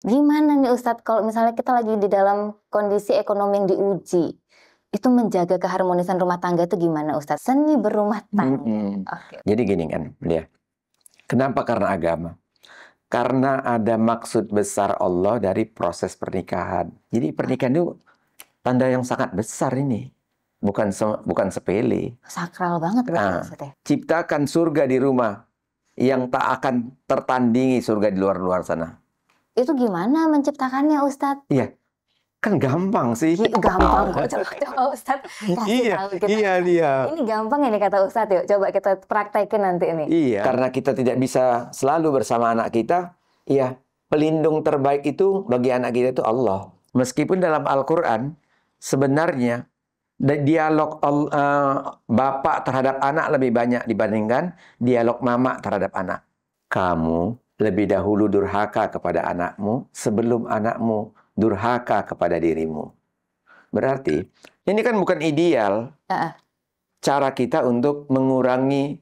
Gimana nih Ustadz kalau misalnya kita lagi di dalam kondisi ekonomi yang diuji, itu menjaga keharmonisan rumah tangga itu gimana Ustadz? Seni berumah tangga. Oke. Jadi gini kan, ya. Kenapa? Karena agama. Karena ada maksud besar Allah dari proses pernikahan. Jadi pernikahan itu tanda yang sangat besar ini. Bukan sepele. Sakral banget berarti Ustadz ya? Ciptakan surga di rumah yang tak akan tertandingi surga di luar sana. Itu gimana menciptakannya Ustadz? Iya, kan gampang sih. Gampang kok, coba Ustadz kasih tahu kita. Iya. Ini gampang ini kata Ustadz yuk, coba kita praktekin nanti ini. Iya, karena kita tidak bisa selalu bersama anak kita, iya, pelindung terbaik itu bagi anak kita itu Allah. Meskipun dalam Al-Quran, sebenarnya dialog bapak terhadap anak lebih banyak dibandingkan dialog mama terhadap anak. Kamu lebih dahulu durhaka kepada anakmu sebelum anakmu durhaka kepada dirimu. Berarti, ini kan bukan ideal cara kita untuk mengurangi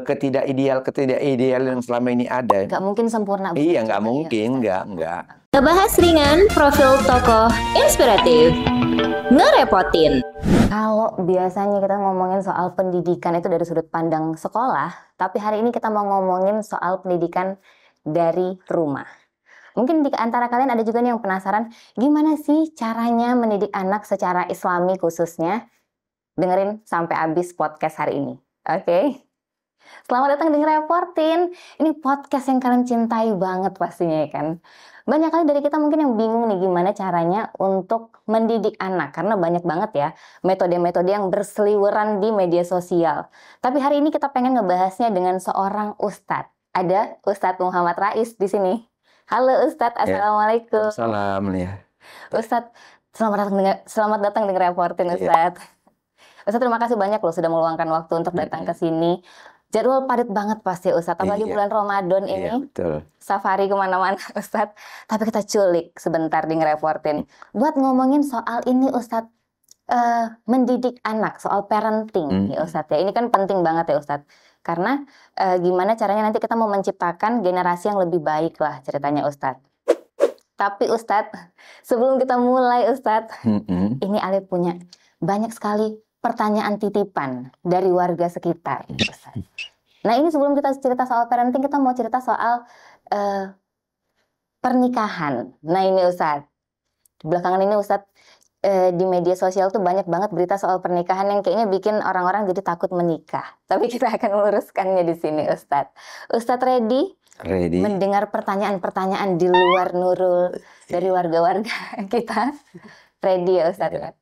ketidakideal yang selama ini ada. Nggak mungkin sempurna. Iya, nggak mungkin, nggak. Ngebahas ringan, profil tokoh inspiratif, ngerepotin. Kalau biasanya kita ngomongin soal pendidikan itu dari sudut pandang sekolah, tapi hari ini kita mau ngomongin soal pendidikan dari rumah. Mungkin di antara kalian ada juga nih yang penasaran, gimana sih caranya mendidik anak secara Islami khususnya? Dengerin sampai habis podcast hari ini. Oke? Selamat datang di Ngerepotin. Ini podcast yang kalian cintai banget pastinya ya kan. Banyak kali dari kita mungkin yang bingung nih gimana caranya untuk mendidik anak. Karena banyak banget ya metode-metode yang berseliweran di media sosial. Tapi hari ini kita pengen ngebahasnya dengan seorang ustadz. Ada Ustadz Muhammad Rais di sini. Halo Ustadz, Assalamualaikum. Salam ya. Ustadz, selamat datang di Ngerepotin Ustadz. Ustadz, terima kasih banyak loh sudah meluangkan waktu untuk datang ke sini. Jadwal padat banget pasti Ustadz, apalagi bulan Ramadan ini. Betul. Safari kemana-mana Ustadz. Tapi kita culik sebentar di Ngerepotin. Buat ngomongin soal ini Ustadz, mendidik anak, soal parenting ya Ustadz ya. Ini kan penting banget ya Ustadz. Karena gimana caranya nanti kita mau menciptakan generasi yang lebih baik lah ceritanya Ustadz. Tapi Ustadz, sebelum kita mulai Ustadz, ini Ale punya banyak sekali pertanyaan titipan dari warga sekitar. Nah ini sebelum kita cerita soal parenting, kita mau cerita soal pernikahan. Nah ini Ustadz, belakangan ini Ustadz di media sosial tuh banyak banget berita soal pernikahan yang kayaknya bikin orang-orang jadi takut menikah. Tapi kita akan meluruskannya di sini Ustadz. Ustadz ready mendengar pertanyaan-pertanyaan di luar Nurul dari warga-warga kita? Ready ya Ustadz?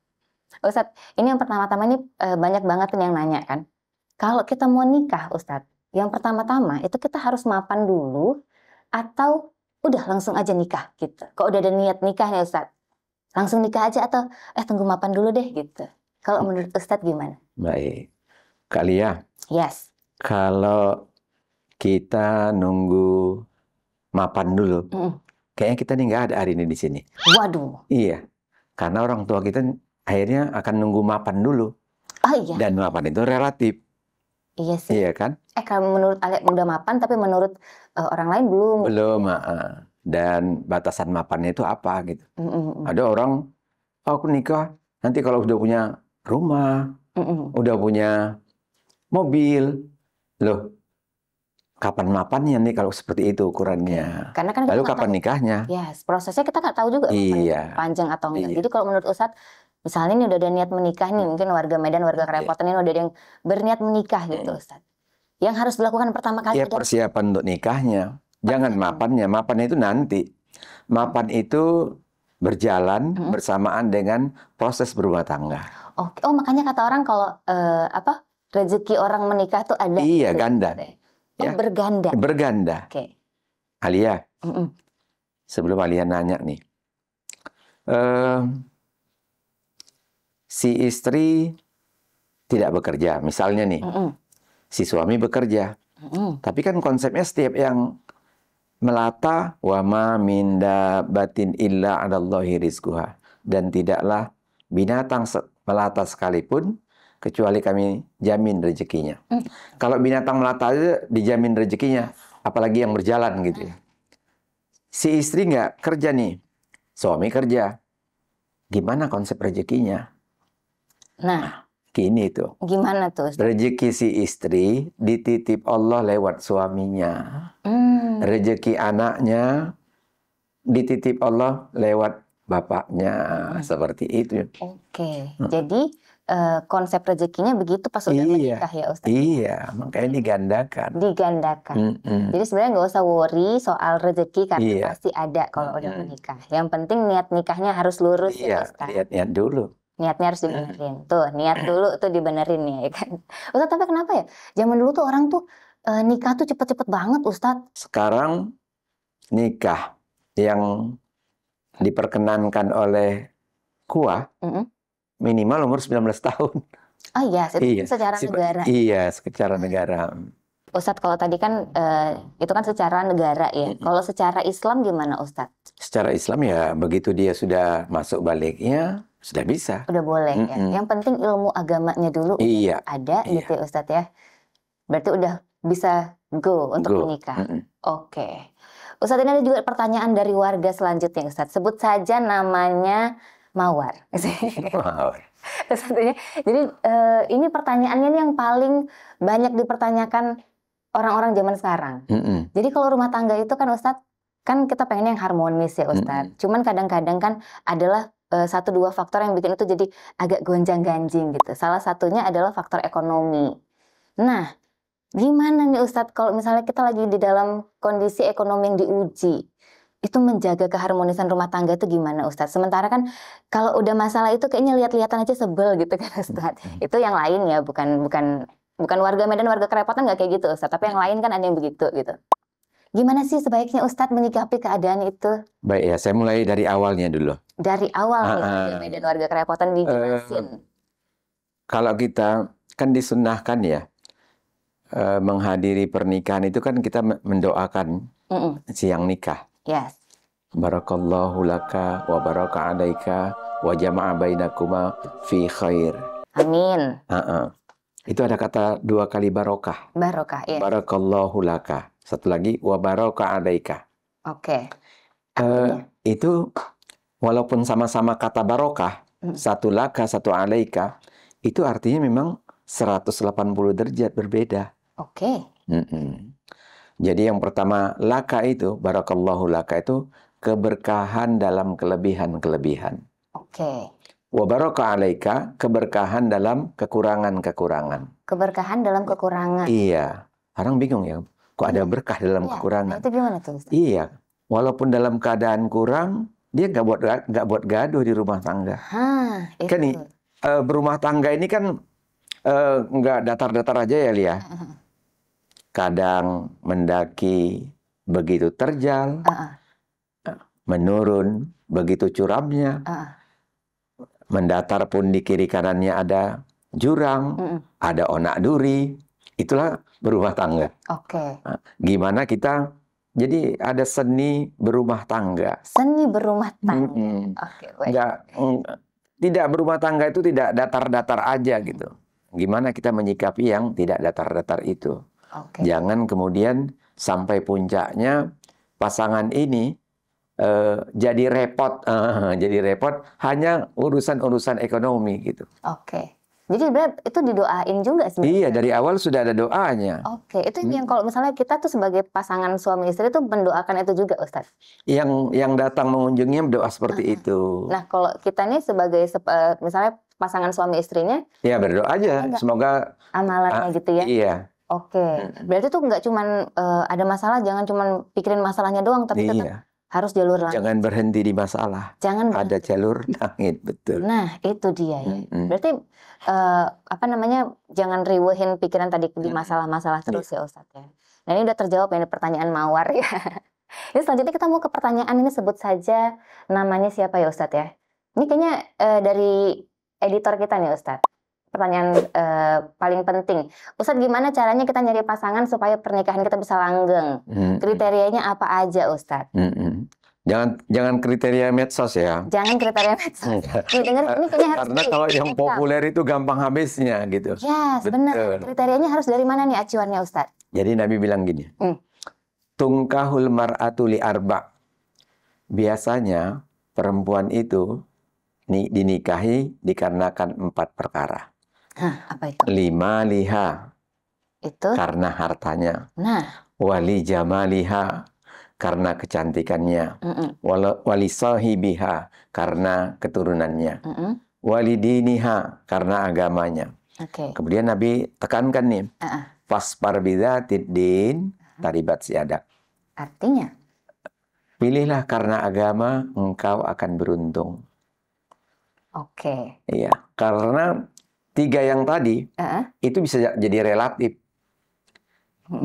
Ustadz, ini yang pertama-tama ini banyak banget yang nanya kan. Kalau kita mau nikah Ustadz, yang pertama-tama itu kita harus mapan dulu atau udah langsung aja nikah gitu. Kalau udah ada niat nikah nih Ustadz, langsung nikah aja atau tunggu mapan dulu deh gitu. Kalau menurut Ustadz gimana? Baik. Kalia. Yes. Kalau kita nunggu mapan dulu, kayaknya kita nih nggak ada hari ini di sini. Waduh. Iya. Karena orang tua kita akhirnya akan nunggu mapan dulu. Oh iya. Dan mapan itu relatif. Iya sih. Iya kan? Kalau menurut Ale udah mapan, tapi menurut orang lain belum. Belum. Dan batasan mapannya itu apa gitu. Ada orang, aku nikah nanti kalau udah punya rumah, udah punya mobil. Loh, kapan mapannya nih kalau seperti itu ukurannya? Karena kan lalu kapan nikahnya? Yes, prosesnya kita nggak tahu juga panjang atau enggak. Jadi kalau menurut Ustadz, misalnya ini udah ada niat menikah nih, mungkin warga Medan, warga Kerepotan ini udah ada yang berniat menikah gitu Ustadz. Yang harus dilakukan pertama kali adalah persiapan untuk nikahnya. Jangan mapannya. Mapannya itu nanti. Mapan itu berjalan bersamaan dengan proses berumah tangga. Oh, makanya kata orang kalau rezeki orang menikah tuh ada. Iya, ganda. Ya. Berganda. Berganda. Oke. Alia, sebelum Alia nanya nih, si istri tidak bekerja, misalnya nih, si suami bekerja, tapi kan konsepnya setiap yang melata, wama minda batin illa adallahi rizquha, dan tidaklah binatang melata sekalipun kecuali kami jamin rezekinya. Kalau binatang melata aja dijamin rezekinya, apalagi yang berjalan gitu ya. si istri nggak kerja nih, suami kerja. Gimana konsep rezekinya? Nah, Gini tuh. gimana tuh, Ustaz? Rezeki si istri dititip Allah lewat suaminya. Rezeki anaknya dititip Allah lewat bapaknya. Seperti itu. Oke, jadi konsep rezekinya begitu pas udah menikah ya Ustaz? Iya, makanya digandakan. Digandakan. Mm-mm. Jadi sebenarnya nggak usah worry soal rezeki karena Iya. pasti ada kalau udah menikah. Yang penting niat nikahnya harus lurus ya Iya, Ustaz. lihat-lihat dulu. Niatnya harus dibenerin. Tuh, niat dulu tuh dibenerin ya kan. Ustaz, tapi kenapa ya? Zaman dulu tuh orang tuh nikah tuh cepet-cepet banget Ustaz. Sekarang nikah yang diperkenankan oleh KUA minimal umur 19 tahun. Oh iya, itu secara negara. Iya, secara negara. Ustadz, kalau tadi kan itu kan secara negara ya. Kalau secara Islam gimana Ustadz? Secara Islam ya begitu dia sudah masuk baliknya sudah bisa. Udah boleh ya. Yang penting ilmu agamanya dulu ada gitu ya Ustadz ya. Berarti udah bisa go untuk menikah. Oke. Ustadz, ini ada juga pertanyaan dari warga selanjutnya Ustadz. Sebut saja namanya Mawar. Ustadz, jadi ini pertanyaannya nih yang paling banyak dipertanyakan orang-orang zaman sekarang. Jadi kalau rumah tangga itu kan Ustadz, kan kita pengen yang harmonis ya Ustadz. Cuman kadang-kadang kan adalah 1-2 faktor yang bikin itu jadi agak gonjang-ganjing gitu. Salah satunya adalah faktor ekonomi. Nah, gimana nih Ustadz kalau misalnya kita lagi di dalam kondisi ekonomi yang diuji, itu menjaga keharmonisan rumah tangga itu gimana Ustadz? Sementara kan kalau udah masalah itu kayaknya lihat-lihatan aja sebel gitu kan Ustadz. Itu yang lain ya, bukan warga Medan, warga Kerepotan nggak kayak gitu Ustadz. Tapi yang lain kan ada yang begitu gitu. Gimana sih sebaiknya Ustadz menyikapi keadaan itu? Baik ya, saya mulai dari awalnya dulu. Dari awal nih, warga Medan, warga Kerepotan dijelasin. Kalau kita kan disunnahkan ya, menghadiri pernikahan itu kan kita mendoakan siang nikah. Yes. Barakallahu laka wa baraka alaika wa jama'a bainakuma fi khair. Amin. Itu ada kata 2 kali barokah. Barokah, ya. Barakallahu laka. Satu lagi wa baraka alaika. Oke. Itu walaupun sama-sama kata barokah, satu laka, satu alaika, itu artinya memang 180 derajat berbeda. Oke. Jadi yang pertama laka itu, barakallahu laka itu keberkahan dalam kelebihan-kelebihan. Oke. Wa baraka alaika, keberkahan dalam kekurangan-kekurangan. Keberkahan dalam kekurangan. Iya. Orang bingung ya, kok ada berkah dalam kekurangan? Itu gimana tuh Ustaz? Iya. Walaupun dalam keadaan kurang, dia nggak buat gaduh di rumah tangga. Itu. Kan nih, berumah tangga ini kan nggak datar-datar aja ya Lia. Kadang mendaki begitu terjal, menurun begitu curamnya, mendatar pun di kiri kanannya ada jurang, ada onak duri, itulah berumah tangga. Oke. Gimana kita, jadi ada seni berumah tangga. Seni berumah tangga. Oke, baik. Tidak berumah tangga itu tidak datar-datar aja gitu. Gimana kita menyikapi yang tidak datar-datar itu. Jangan kemudian sampai puncaknya pasangan ini jadi repot hanya urusan-urusan ekonomi gitu. Oke. Jadi itu didoain juga sebenarnya. Iya, dari awal sudah ada doanya. Oke, itu yang kalau misalnya kita tuh sebagai pasangan suami istri itu mendoakan itu juga Ustaz. Yang datang mengunjunginya berdoa seperti itu. Nah, kalau kita nih sebagai misalnya pasangan suami istrinya, ya berdoa aja, semoga amalannya gitu ya. Iya. Oke, berarti tuh nggak cuman ada masalah, jangan cuman pikirin masalahnya doang, tapi tetap harus jalur langit. Jangan berhenti di masalah. Jangan ada jalur langit, betul. Nah, itu dia ya. Berarti jangan riwehin pikiran tadi di masalah-masalah terus ya Ustadz ya. Nah, ini udah terjawab ya pertanyaan Mawar ya. Ini selanjutnya kita mau ke pertanyaan ini, sebut saja namanya siapa ya Ustadz ya. Ini kayaknya dari editor kita nih Ustadz. Pertanyaan paling penting. Ustadz, gimana caranya kita nyari pasangan supaya pernikahan kita bisa langgeng? Kriterianya apa aja Ustadz? Jangan kriteria medsos ya. Jangan kriteria medsos. Ini kayaknya harus karena kalau yang populer itu gampang habisnya gitu. Ya, benar. Kriterianya harus dari mana nih acuannya Ustadz? Jadi Nabi bilang gini. Tungkahul mar'atu li arba. biasanya perempuan itu dinikahi dikarenakan 4 perkara. Hah, apa itu? 5 liha, Itu. karena hartanya. Nah, Wali jamaliha, karena kecantikannya. mm-mm, Wali sahibiha, karena keturunannya. mm-mm. Wali diniha, karena agamanya. Oke. Kemudian Nabi tekankan nih, Ah, fasbar bidzatid din taribat siadak. artinya, Pilihlah karena agama, engkau akan beruntung. oke. Iya, karena 3 yang tadi itu bisa jadi relatif,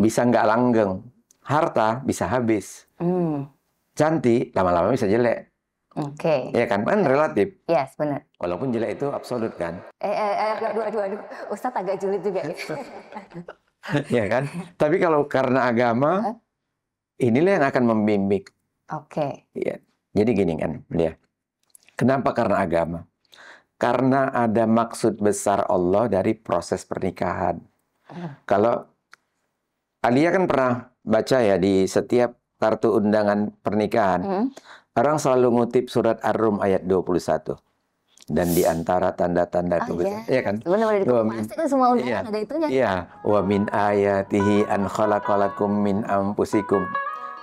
bisa nggak langgeng. Harta bisa habis, Hmm, cantik lama-lama bisa jelek, oke. ya kan? Kan relatif. Yes, benar. Walaupun jelek itu absolut kan, Aduh. Ustadz agak julid juga ya. ya kan? Tapi kalau karena agama, inilah yang akan membimbing. Oke. Ya. Jadi gini kan, ya. Kenapa karena agama? Karena ada maksud besar Allah dari proses pernikahan. Kalau Alia kan pernah baca ya di setiap kartu undangan pernikahan, orang selalu ngutip surat Ar-Rum ayat 21. Dan di antara tanda-tanda kebesaran, iya kan? Benar-benar pasti kan semua undangan ada itunya. Iya, wa min ayatihi an khalaqalakum min anfusikum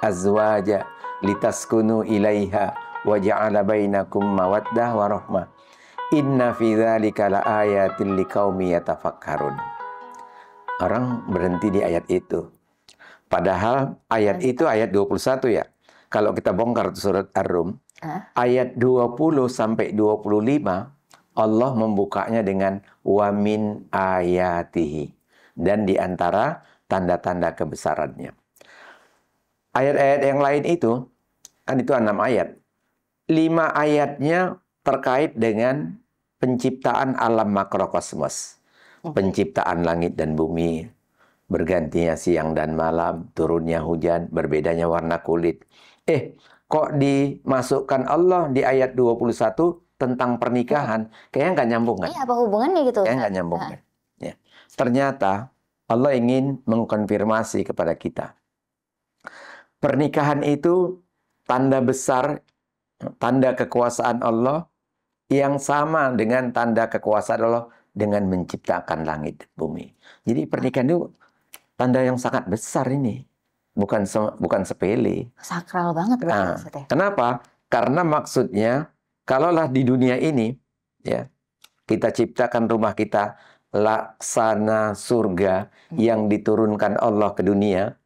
azwaja litaskunu ilaiha wa ja'ala bainakum mawaddah wa rahmah. Inna fi dzalika laayatil liqaumi yatafakkarun. Orang berhenti di ayat itu. Padahal ayat itu ayat 21 ya. Kalau kita bongkar surat Ar-Rum, ayat 20 sampai 25 Allah membukanya dengan wa min ayatihi, dan di antara tanda-tanda kebesarannya. Ayat-ayat yang lain itu kan itu 6 ayat. 5 ayatnya terkait dengan penciptaan alam makrokosmos. Penciptaan langit dan bumi, bergantinya siang dan malam, turunnya hujan, berbedanya warna kulit. Kok dimasukkan Allah di ayat 21 tentang pernikahan? Kayaknya nggak nyambung kan? Iya, apa hubungannya gitu? Kayaknya nggak nyambung kan? Ya. Ternyata Allah ingin mengkonfirmasi kepada kita. Pernikahan itu tanda besar, tanda kekuasaan Allah yang sama dengan tanda kekuasaan Allah dengan menciptakan langit dan bumi. Jadi pernikahan itu tanda yang sangat besar ini. Bukan sepele. Sakral banget berarti. Kenapa? Karena maksudnya, kalaulah di dunia ini, ya, kita ciptakan rumah kita laksana surga yang diturunkan Allah ke dunia,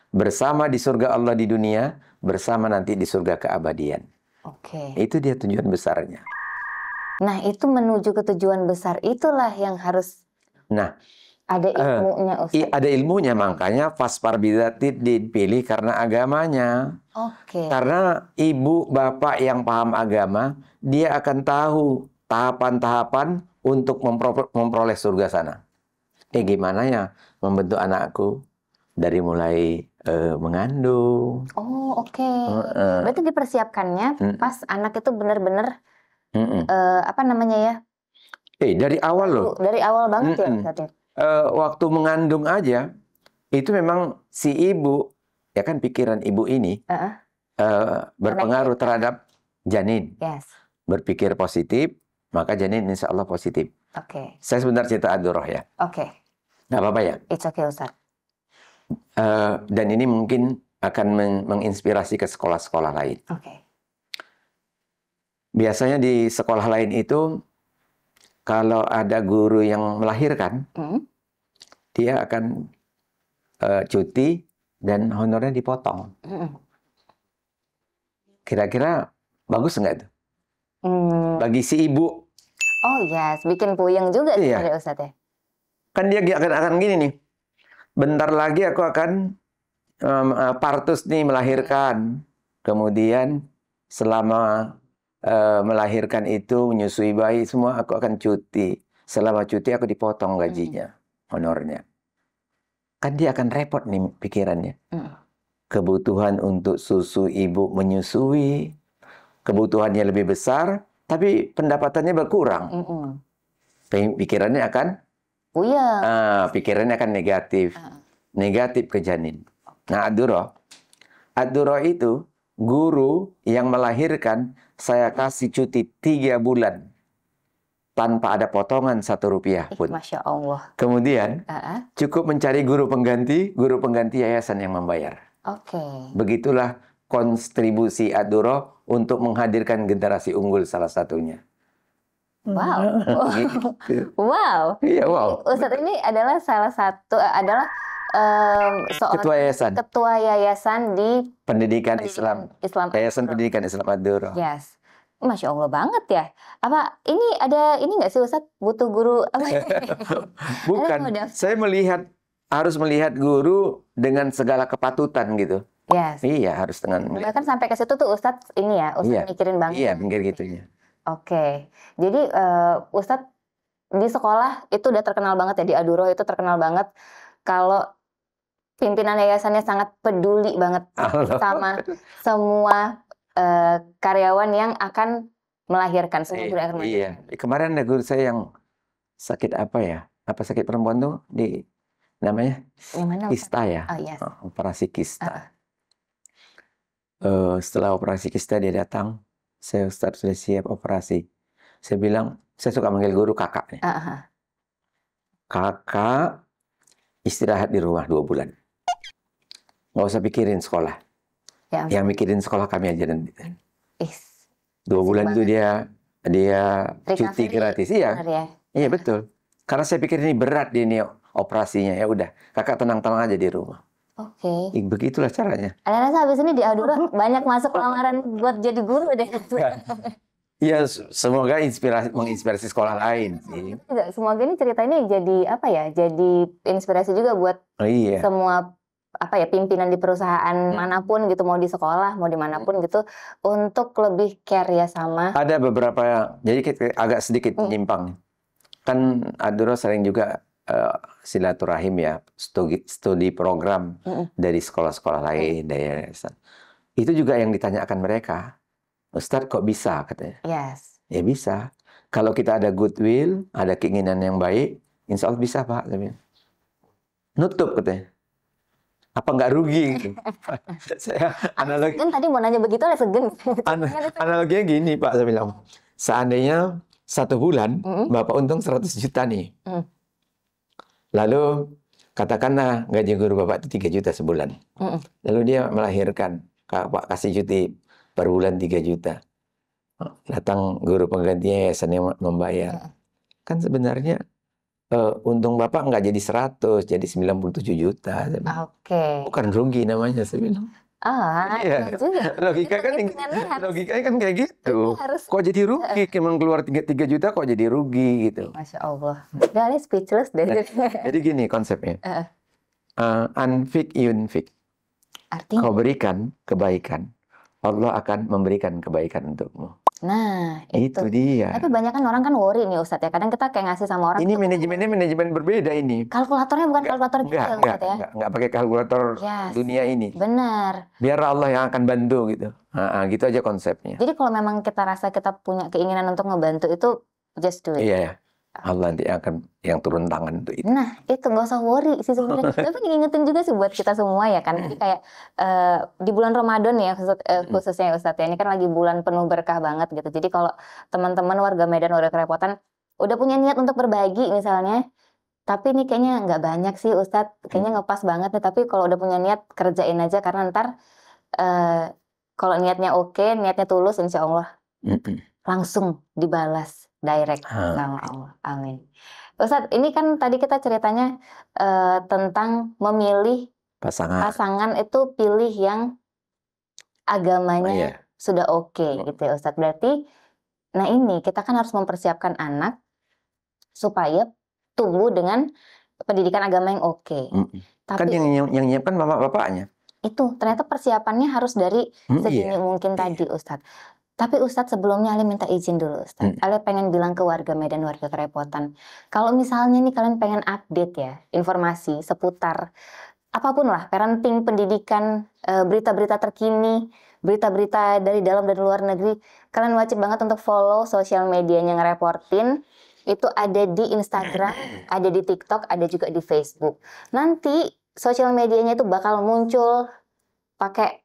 bersama di surga Allah di dunia, bersama nanti di surga keabadian. Oke. Itu dia tujuan besarnya. Nah, itu menuju ke tujuan besar itulah yang harus ada ilmunya, Ustaz. Ada ilmunya, makanya fasbar bidzatid dipilih karena agamanya. Oke. Karena ibu bapak yang paham agama, dia akan tahu tahapan-tahapan untuk memperoleh surga sana. Gimana ya membentuk anakku dari mulai mengandung. Oh, oke. Berarti dipersiapkannya pas anak itu benar-benar apa namanya ya? Dari awal loh. Dari awal banget ya, Ustaz. Waktu mengandung aja itu memang si ibu, ya kan, pikiran ibu ini berpengaruh terhadap janin. Yes. Berpikir positif, maka janin insya Allah positif. Oke. Saya sebentar cerita Ad-Durrah ya. Oke. Nggak apa-apa ya? It's okay, Ustaz. Dan ini mungkin akan menginspirasi ke sekolah-sekolah lain. Oke. Biasanya di sekolah lain itu, kalau ada guru yang melahirkan, dia akan cuti dan honornya dipotong. Kira-kira bagus nggak itu? Bagi si ibu. Oh yes, bikin puyeng juga sih Ustaz ya. Kan dia akan gini nih. Bentar lagi aku akan partus nih melahirkan. Kemudian selama melahirkan itu, menyusui bayi, semua aku akan cuti. Selama cuti aku dipotong gajinya, honornya. Kan dia akan repot nih pikirannya. Kebutuhan untuk susu ibu menyusui, kebutuhannya lebih besar, tapi pendapatannya berkurang. Pikirannya akan puyeng. Pikirannya akan negatif. Negatif ke janin. Nah, Ad-Durrah itu guru yang melahirkan saya kasih cuti 3 bulan tanpa ada potongan 1 rupiah pun. Masya Allah. Kemudian cukup mencari guru pengganti yayasan yang membayar. Oke. Begitulah kontribusi Ad-Durrah untuk menghadirkan generasi unggul salah satunya. Wow. Gitu. Wow. Iya, wow. Ustadz ini adalah salah satu seorang ketua yayasan di Pendidikan Islam. Yayasan Pendidikan Islam Ad-Durrah. Yes. Masya Allah banget ya. Apa ini ada ini nggak sih Ustadz butuh guru apa? Bukan. Saya harus melihat guru dengan segala kepatutan gitu. Yes. Iya, harus dengan. Bahkan sampai ke situ tuh Ustadz ini ya, Ustadz mikirin banget. Iya, mikir gitunya. Oke. Jadi Ustadz di sekolah itu udah terkenal banget ya, di Ad-Durrah itu terkenal banget kalau pimpinan yayasannya sangat peduli banget sama semua karyawan yang akan melahirkan. Iya. Kemarin ada guru saya yang sakit apa ya? Apa sakit perempuan tuh namanya? Kista ya? Oh, yes. Operasi kista. Setelah operasi kista dia datang, saya Ustadz sudah siap operasi. Saya bilang, saya suka manggil guru kakak nih. Kakak istirahat di rumah 2 bulan. Nggak usah pikirin sekolah. Ya, yang mikirin sekolah kami aja nanti. 2 bulan itu dia cuti gratis. Iya, iya betul. Karena saya pikir ini berat ini operasinya. Ya udah, kakak tenang-tenang aja di rumah. Oke. Begitulah caranya. Ada rasa habis ini di Ad-Durrah banyak masuk lamaran buat jadi guru deh. Iya, semoga menginspirasi sekolah lain sih. Semoga ini cerita ini jadi apa ya? Jadi inspirasi juga buat semua pimpinan di perusahaan manapun gitu, mau di sekolah, mau dimanapun gitu, untuk lebih care ya sama. Ada beberapa, jadi agak sedikit menyimpang. Kan Ad-Durrah sering juga silaturahim ya, studi program dari sekolah-sekolah lain, dari yayasan. Itu juga yang ditanyakan mereka. Ustadz kok bisa katanya? Yes. Ya bisa. Kalau kita ada goodwill, ada keinginan yang baik, insya Allah bisa Pak. Nutup katanya. Apa nggak rugi? Gitu. Saya analogi. Kan tadi mau nanya begitu ada segen. Analoginya gini Pak, saya bilang. Seandainya 1 bulan, Bapak untung 100 juta nih. Lalu katakanlah gaji guru Bapak itu 3 juta sebulan. Lalu dia melahirkan, Pak kasih cuti per bulan 3 juta. Datang guru penggantinya yayasan yang membayar. Kan sebenarnya untung Bapak nggak jadi 100, jadi 97 juta. Oke. Bukan rugi namanya, saya bilang. Iya. Logikanya kan kayak gitu. Kok jadi rugi? Emang keluar 3 juta kok jadi rugi gitu. Masya Allah. Udah speechless deh. Jadi gini konsepnya. Anfik yunfik. Artinya? Kau berikan kebaikan, Allah akan memberikan kebaikan untukmu. Nah, itu dia. Tapi banyak kan orang kan worry nih Ustadz ya. Kadang kita kayak ngasih sama orang. Ini manajemen berbeda ini. Kalkulatornya bukan kalkulator kita ya Ustadz ya. Enggak pakai kalkulator dunia ini. Benar. Biar Allah yang akan bantu gitu. Gitu aja konsepnya. Jadi kalau memang kita rasa kita punya keinginan untuk ngebantu itu just do it. Iya. Allah nanti akan yang turun tangan untuk itu. Nah, itu nggak usah worry sih sebenarnya. Tapi ngingetin juga sih buat kita semua ya kan. Jadi kayak di bulan Ramadan ya khususnya Ustadz ya. Ini kan lagi bulan penuh berkah banget gitu. Jadi kalau teman-teman warga Medan, warga Kerepotan udah punya niat untuk berbagi misalnya, tapi ini kayaknya nggak banyak sih Ustadz. Kayaknya ngepas banget nih. Tapi kalau udah punya niat kerjain aja karena ntar kalau niatnya oke, niatnya tulus, insya Allah langsung dibalas direct sama Allah. Amin. Ustadz, ini kan tadi kita ceritanya tentang memilih pasangan itu pilih yang agamanya sudah oke gitu ya Ustadz. Berarti, nah ini kita kan harus mempersiapkan anak supaya tumbuh dengan pendidikan agama yang oke. Tapi kan yang nyiapkan bapak-bapaknya. Itu ternyata persiapannya harus dari segini mungkin tadi Ustadz. Tapi Ustadz sebelumnya Ale minta izin dulu Ustadz. Ale pengen bilang ke warga Medan, warga Kerepotan. Kalau misalnya nih kalian pengen update ya, informasi seputar apapun lah, parenting, pendidikan, berita-berita terkini, berita-berita dari dalam dan luar negeri. Kalian wajib banget untuk follow sosial medianya Ngerepotin. Itu ada di Instagram, ada di TikTok, ada juga di Facebook. Nanti sosial medianya itu bakal muncul pakai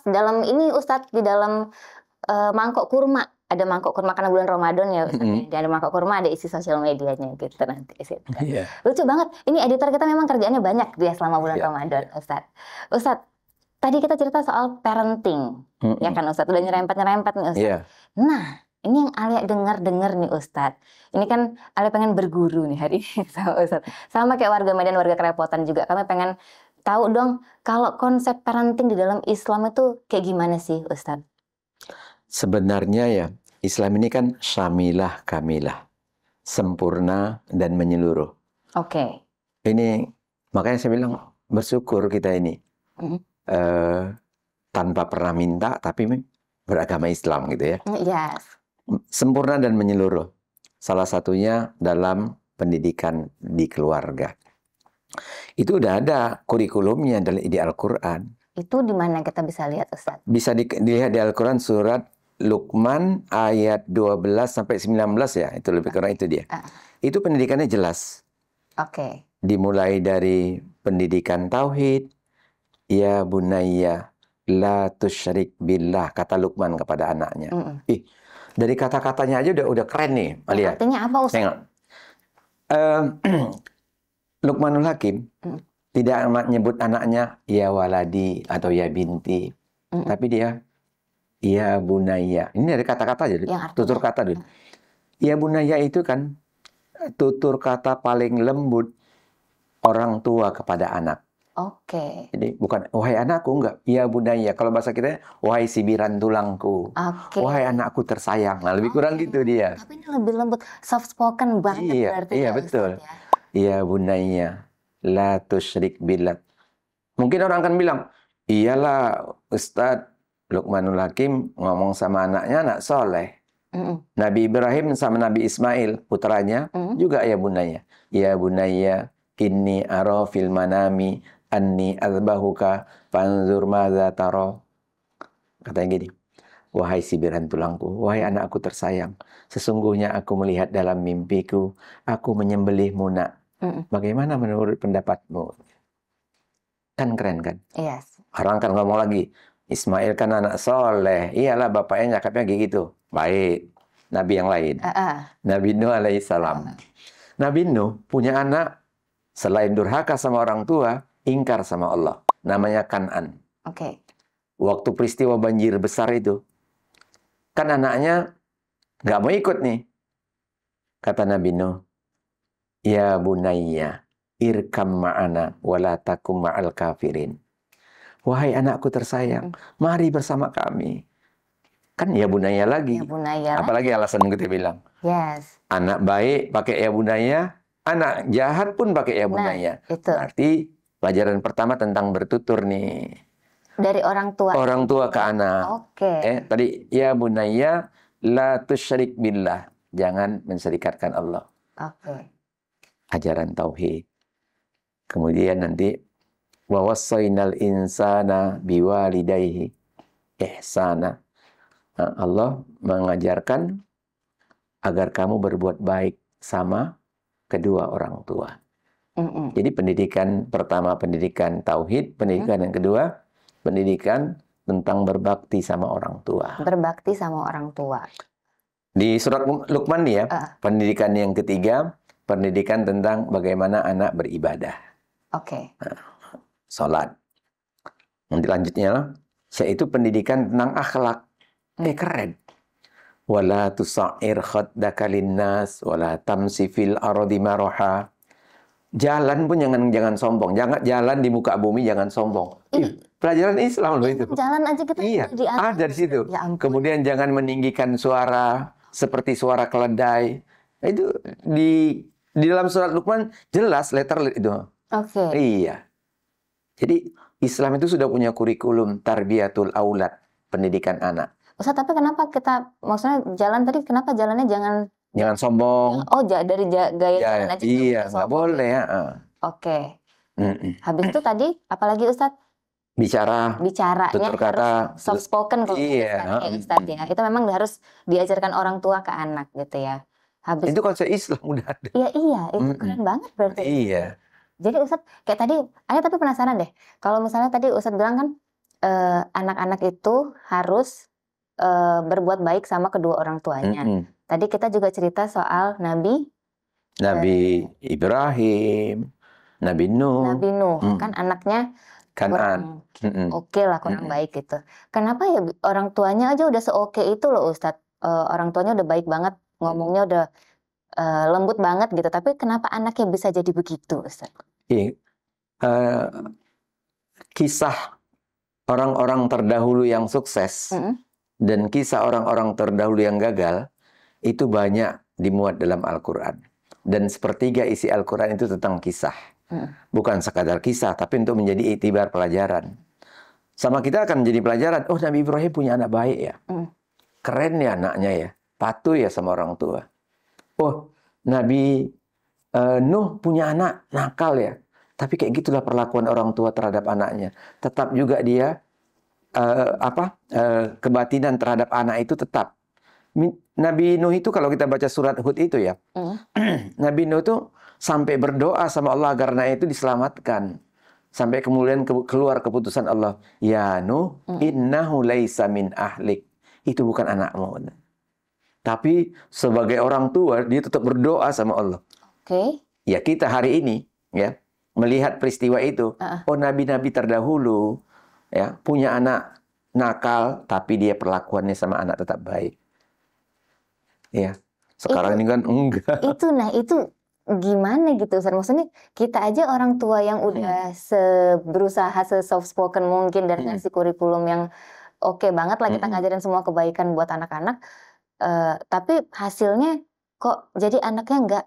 dalam ini Ustadz, di dalam mangkok kurma. Ada mangkok kurma karena bulan Ramadan ya Ustadz. Mm-mm. Ada mangkok kurma, ada isi sosial medianya gitu nanti. Iya. Lucu banget. Ini editor kita memang kerjaannya banyak dia selama bulan Iya, Ramadan, Ustadz. Ustadz, tadi kita cerita soal parenting, ya kan Ustadz? Udah nyerempet-nyerempet nih Ustadz. Iya. Nah, ini yang Alia dengar-dengar nih Ustadz. Ini kan Alia pengen berguru nih hari ini sama Ustadz. Sama kayak warga Medan, warga kerepotan juga. Kami pengen tahu dong, kalau konsep parenting di dalam Islam itu kayak gimana sih Ustadz? Sebenarnya ya, Islam ini kan syamilah kamilah, sempurna dan menyeluruh. Oke. Ini makanya saya bilang bersyukur kita ini Mhm. tanpa pernah minta tapi beragama Islam gitu ya. Yes. Sempurna dan menyeluruh. Salah satunya dalam pendidikan di keluarga. Itu udah ada kurikulumnya di Al-Quran. Itu di mana kita bisa lihat Ustadz? Bisa dilihat di Al-Quran surat Luqman ayat 12 sampai 19 ya. Itu lebih kurang itu dia. Itu pendidikannya jelas. Oke. Dimulai dari pendidikan tauhid. Ya bunayya la tusyrik billah, kata Luqman kepada anaknya. Ih, dari kata-katanya aja udah keren nih, Alia. Artinya apa Ustadz? Tengok. Luqmanul Hakim tidak menyebut anaknya ya waladi atau ya binti, tapi dia ya bunayya. Ini dari kata-kata aja, tutur kata dulu. Ya bunayya itu kan tutur kata paling lembut orang tua kepada anak. Oke. Jadi bukan wahai anakku, enggak. Ya bunayya. Kalau bahasa kita wahai sibiran tulangku. Oke. Wahai anakku tersayang. Nah, lebih kurang gitu dia. Tapi ini lebih lembut, soft spoken banget berarti. Iya ya, betul. Ustadz, Ya ya? bunayya la tusyrik billah. Mungkin orang akan bilang, iyalah Ustadz Luqmanul Hakim ngomong sama anaknya anak soleh. Nabi Ibrahim sama Nabi Ismail putranya juga ya bunayya. Ya bunayya inni ara fil manami anni azbahuka fanzur madza tara. Katanya gini. Wahai sibiran tulangku, wahai anakku tersayang, sesungguhnya aku melihat dalam mimpiku, aku menyembelihmu nak. Bagaimana menurut pendapatmu? Kan keren kan? Yes. Orang kan ngomong lagi, Ismail kan anak soleh, iyalah bapaknya nyakapnya gitu. Baik, Nabi yang lain. Nabi Nuh alaihissalam. Nabi Nuh punya anak, selain durhaka sama orang tua, ingkar sama Allah. Namanya Kan'an. Oke. Waktu peristiwa banjir besar itu, kan anaknya nggak mau ikut nih. Kata Nabi Nuh, ya bunayya, irkam ma'ana, wala takum ma'al kafirin. Wahai anakku tersayang, mari bersama kami. Kan ya bunayya lagi. Ya bunayya. Apalagi alasan kita bilang. Yes. Anak baik pakai ya bunayya, anak jahat pun pakai ya bunayya. Itu. Berarti pelajaran pertama tentang bertutur nih. Dari orang tua. Orang tua ke anak. Oke. Tadi ya bunayya la tusyrik billah. Jangan menserikatkan Allah. Oke. Ajaran tauhid. Kemudian nanti wa wassaynal insana biwalidayhi ihsana. Allah mengajarkan agar kamu berbuat baik sama kedua orang tua. Jadi pendidikan pertama pendidikan tauhid, pendidikan yang kedua pendidikan tentang berbakti sama orang tua. Berbakti sama orang tua. Di surat Luqman nih ya, pendidikan yang ketiga, pendidikan tentang bagaimana anak beribadah. Oke. Salat. Nanti lanjutnya, yaitu pendidikan tentang akhlak. Keren. Wala tusa'ir khaddaka linnas, wala tamsi fil ardi maraha. Jalan pun jangan sombong. Jangan jalan di muka bumi jangan sombong. Pelajaran Islam loh itu. Jalan aja kita ada di situ. Ya ampun. Kemudian jangan meninggikan suara seperti suara keledai. Itu di dalam surat Luqman jelas letter itu. Oke. Iya. Jadi Islam itu sudah punya kurikulum tarbiyatul aulad, pendidikan anak. Ustaz, tapi kenapa kita maksudnya jalan tadi kenapa jalannya jangan sombong. Oh, dari gaya jalan aja. Iya, nggak boleh ya. Oke. Habis itu tadi apalagi Ustaz? Bicara, tutur kata, soft spoken kalau Ustaz ya. Itu memang harus diajarkan orang tua ke anak gitu ya. Habis itu konsep Islam udah ada. Iya, itu keren banget berarti. Iya. Jadi Ustaz, kayak tadi, Ayah tapi penasaran deh. Kalau misalnya tadi Ustaz bilang kan anak-anak itu harus berbuat baik sama kedua orang tuanya. Mm-mm. Tadi kita juga cerita soal Nabi Nabi Ibrahim, Nabi Nuh, Nabi Nuh, Mm. kan anaknya Kan'an. kurang Mm-mm. oke lah, kurang Mm-mm. baik gitu. Kenapa ya orang tuanya aja udah seoke itu loh Ustadz? Orang tuanya udah baik banget, ngomongnya udah lembut banget gitu. Tapi kenapa anaknya bisa jadi begitu, Ustadz? Iya. Eh, Kisah orang-orang terdahulu yang sukses Mm-mm. dan kisah orang-orang terdahulu yang gagal itu banyak dimuat dalam Al-Quran. Dan sepertiga isi Al-Quran itu tentang kisah. Bukan sekadar kisah, tapi untuk menjadi iktibar pelajaran. Sama kita akan menjadi pelajaran, oh Nabi Ibrahim punya anak baik ya. Keren ya anaknya ya. Patuh ya sama orang tua. Oh, Nabi Nuh punya anak nakal ya. Tapi kayak gitulah perlakuan orang tua terhadap anaknya. Tetap juga dia kebatinan terhadap anak itu tetap. Nabi Nuh itu kalau kita baca surat Hud itu ya, Nabi Nuh itu sampai berdoa sama Allah agar anak itu diselamatkan. Sampai kemudian keluar keputusan Allah, ya Nuh, innahu laisa min ahlik. Itu bukan anakmu. Tapi sebagai orang tua dia tetap berdoa sama Allah. Oke. Ya kita hari ini ya melihat peristiwa itu, oh nabi-nabi terdahulu ya punya anak nakal tapi dia perlakuannya sama anak tetap baik. Ya. Sekarang ini kan enggak. Itu gimana gitu Ustaz? Maksudnya kita aja orang tua yang udah berusaha se-soft spoken mungkin dan ngasih kurikulum yang oke banget lah, kita ngajarin semua kebaikan buat anak-anak. Tapi hasilnya kok jadi anaknya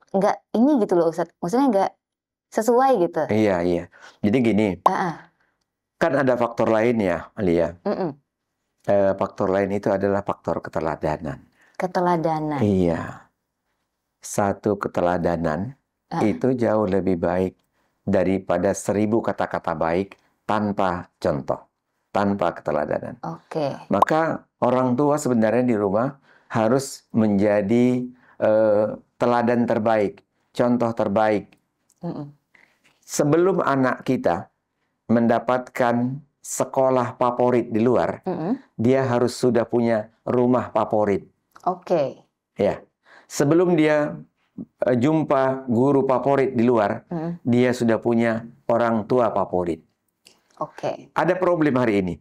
nggak ini gitu loh Ustaz. Maksudnya nggak sesuai gitu. Iya. Jadi gini, kan ada faktor lain ya, Alia. Faktor lain itu adalah faktor keteladanan. Keteladanan. Iya. Satu keteladanan itu jauh lebih baik daripada 1000 kata-kata baik tanpa contoh, tanpa keteladanan. Oke. Maka orang tua sebenarnya di rumah harus menjadi teladan terbaik, contoh terbaik. Sebelum anak kita mendapatkan sekolah favorit di luar, dia harus sudah punya rumah favorit. Oke. Ya. Sebelum dia jumpa guru favorit di luar, dia sudah punya orang tua favorit. Oke. Ada problem hari ini.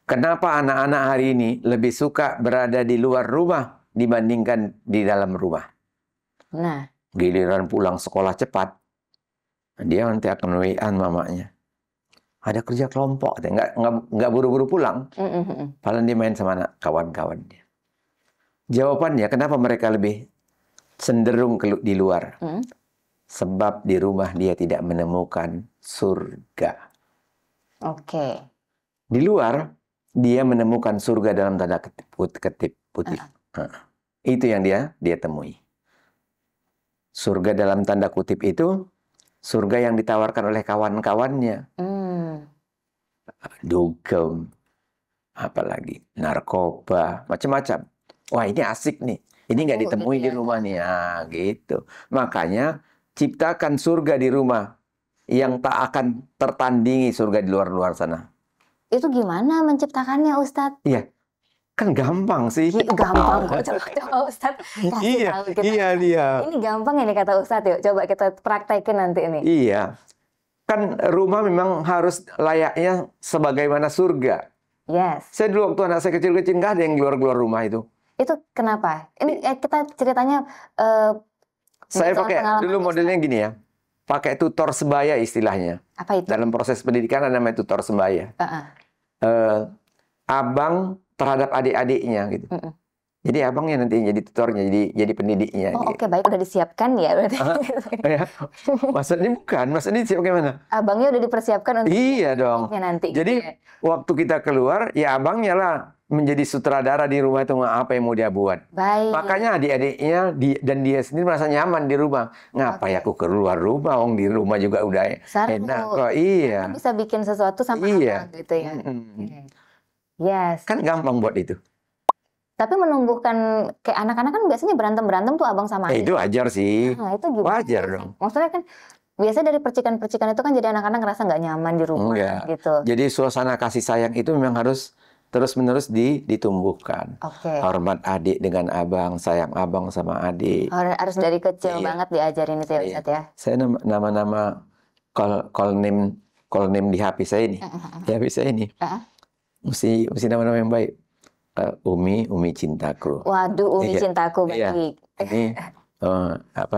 Kenapa anak-anak hari ini lebih suka berada di luar rumah dibandingkan di dalam rumah? Nah, Giliran pulang sekolah cepat, dia nanti akan WA mamanya. Ada kerja kelompok, nggak buru-buru pulang. Padahal dia main sama anak kawan-kawannya. Jawabannya, kenapa mereka lebih cenderung di luar? Sebab di rumah dia tidak menemukan surga. oke. Di luar, dia menemukan surga dalam tanda kutip putih. Itu yang dia temui. Surga dalam tanda kutip itu, surga yang ditawarkan oleh kawan-kawannya. Dugem, apalagi narkoba, macam-macam. Wah ini asik nih, ini nggak ditemui di rumah nih, gitu. Makanya ciptakan surga di rumah yang tak akan tertandingi surga di luar sana. Itu gimana menciptakannya Ustadz? Iya, kan gampang sih. Gampang kok, coba Ustadz kasih tahu kita. Iya. Ini gampang ini kata Ustadz, yuk coba kita praktekin nanti ini. Iya, kan rumah memang harus layaknya sebagaimana surga. Yes. Saya dulu waktu anak saya kecil-kecil nggak ada yang keluar rumah itu. Itu kenapa? Ini kita ceritanya Saya pakai pengalaman dulu ya, modelnya gini ya. Pakai tutor sebaya istilahnya. apa itu? Dalam proses pendidikan ada namanya tutor sebaya. Abang terhadap adik-adiknya gitu. Jadi abangnya nanti jadi tutornya, jadi pendidiknya. Oh gitu. oke, baik, udah disiapkan ya berarti. Ya. Maksudnya siap gimana? Abangnya udah dipersiapkan untuk Iya dong. nanti. Jadi gitu ya. waktu kita keluar, ya abangnya lah menjadi sutradara di rumah itu apa yang mau dia buat. Baik. Makanya adik-adiknya dan dia sendiri merasa nyaman di rumah. Ngapain aku keluar rumah? Di rumah juga udah Seru. enak kok. Iya. Kita bisa bikin sesuatu sama Iya. abang gitu ya. Yes. Kan gampang buat itu. Tapi menumbuhkan kayak anak-anak kan biasanya berantem tuh abang sama adik. Itu wajar sih. Nah, itu gimana? Wajar dong. Maksudnya kan Biasanya dari percikan-percikan itu kan jadi anak-anak ngerasa nggak nyaman di rumah Enggak. gitu. Jadi suasana kasih sayang itu memang harus terus-menerus ditumbuhkan. Oke. Hormat adik dengan abang, sayang abang sama adik. Harus dari kecil Iya. banget diajarin itu ya Iya. Ustadz ya. Saya nama-nama call name di HP saya ini. Di HP saya ini. Mesti nama-nama yang baik. Umi cintaku. Waduh, Umi Iya. cintaku Iya. baik. Ini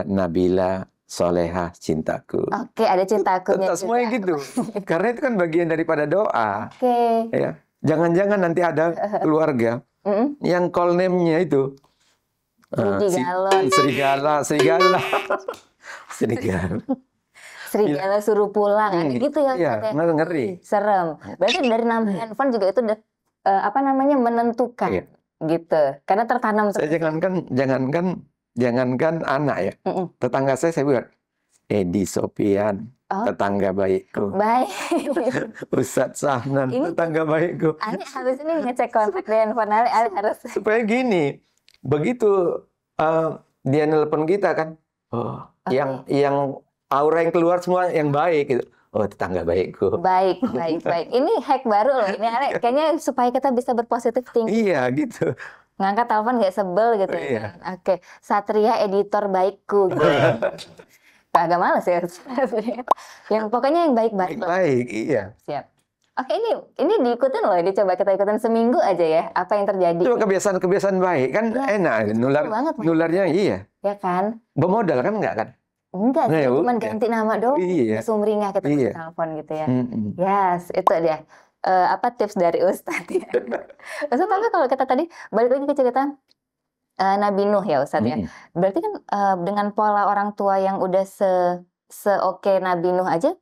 Nabila Solehah cintaku. Oke, ada cintakunya Tetap semuanya juga. gitu. Karena itu kan bagian daripada doa. Oke. Ya. Jangan-jangan nanti ada keluarga yang call name-nya itu Budi Galon. serigala. Serigala suruh pulang, ada gitu ya Iya, Ustadz ya? ngeri. Serem. Berarti dari nama handphone juga itu udah menentukan Iya. gitu. Karena tertanam Saya jangankan anak ya. Tetangga saya buat Edi Sopian, tetangga baikku. Baik. Ustadz Sahnan, Ini- tetangga baikku. Ali habis ini ngecek kontak di handphone Ali harus. Supaya gini, begitu dia nelpon kita kan, yang aura yang keluar semua yang baik gitu. Oh, tetangga baikku. Baik. Ini hack baru loh. Ini Ali kayaknya supaya kita bisa berpositif tinggi. Iya gitu. Ngangkat telepon nggak sebel gitu ya. Iya. Oke, Satria editor baikku. Gitu. Agak males ya. Yang pokoknya yang baik-baik. Baik, iya. Siap. Oke, ini diikutin loh. Ini coba kita ikutin seminggu aja ya. Apa yang terjadi? Coba kebiasaan baik kan Iya. enak, banget, Mas. nularnya iya. Ya kan? Bermodal kan enggak kan? Enggak Nah, sih, ya cuma udah. ganti nama doang. Iya. Sumringah kita Iya. telepon gitu ya. Mm-mm. Yes, itu dia. Tips dari Ustadz ya. Ustadz, tapi kalau kita tadi balik lagi ke cerita Nabi Nuh ya Ustadz ya. Mm-mm. Berarti kan dengan pola orang tua yang udah se-oke Nabi Nuh aja,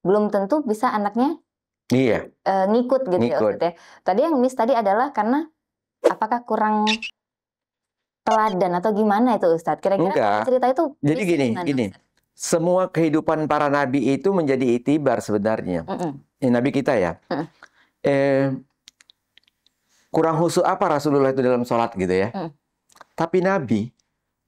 belum tentu bisa anaknya Iya, ngikut gitu ya Ngikut. Ustadz ya. Tadi yang miss tadi adalah karena apakah kurang teladan atau gimana itu Ustadz? Kira-kira Enggak. cerita itu Jadi missnya gini. Ustadz? Semua kehidupan para nabi itu menjadi itibar sebenarnya. Nabi kita ya. Kurang khusyuk apa Rasulullah itu dalam sholat gitu ya. Tapi Nabi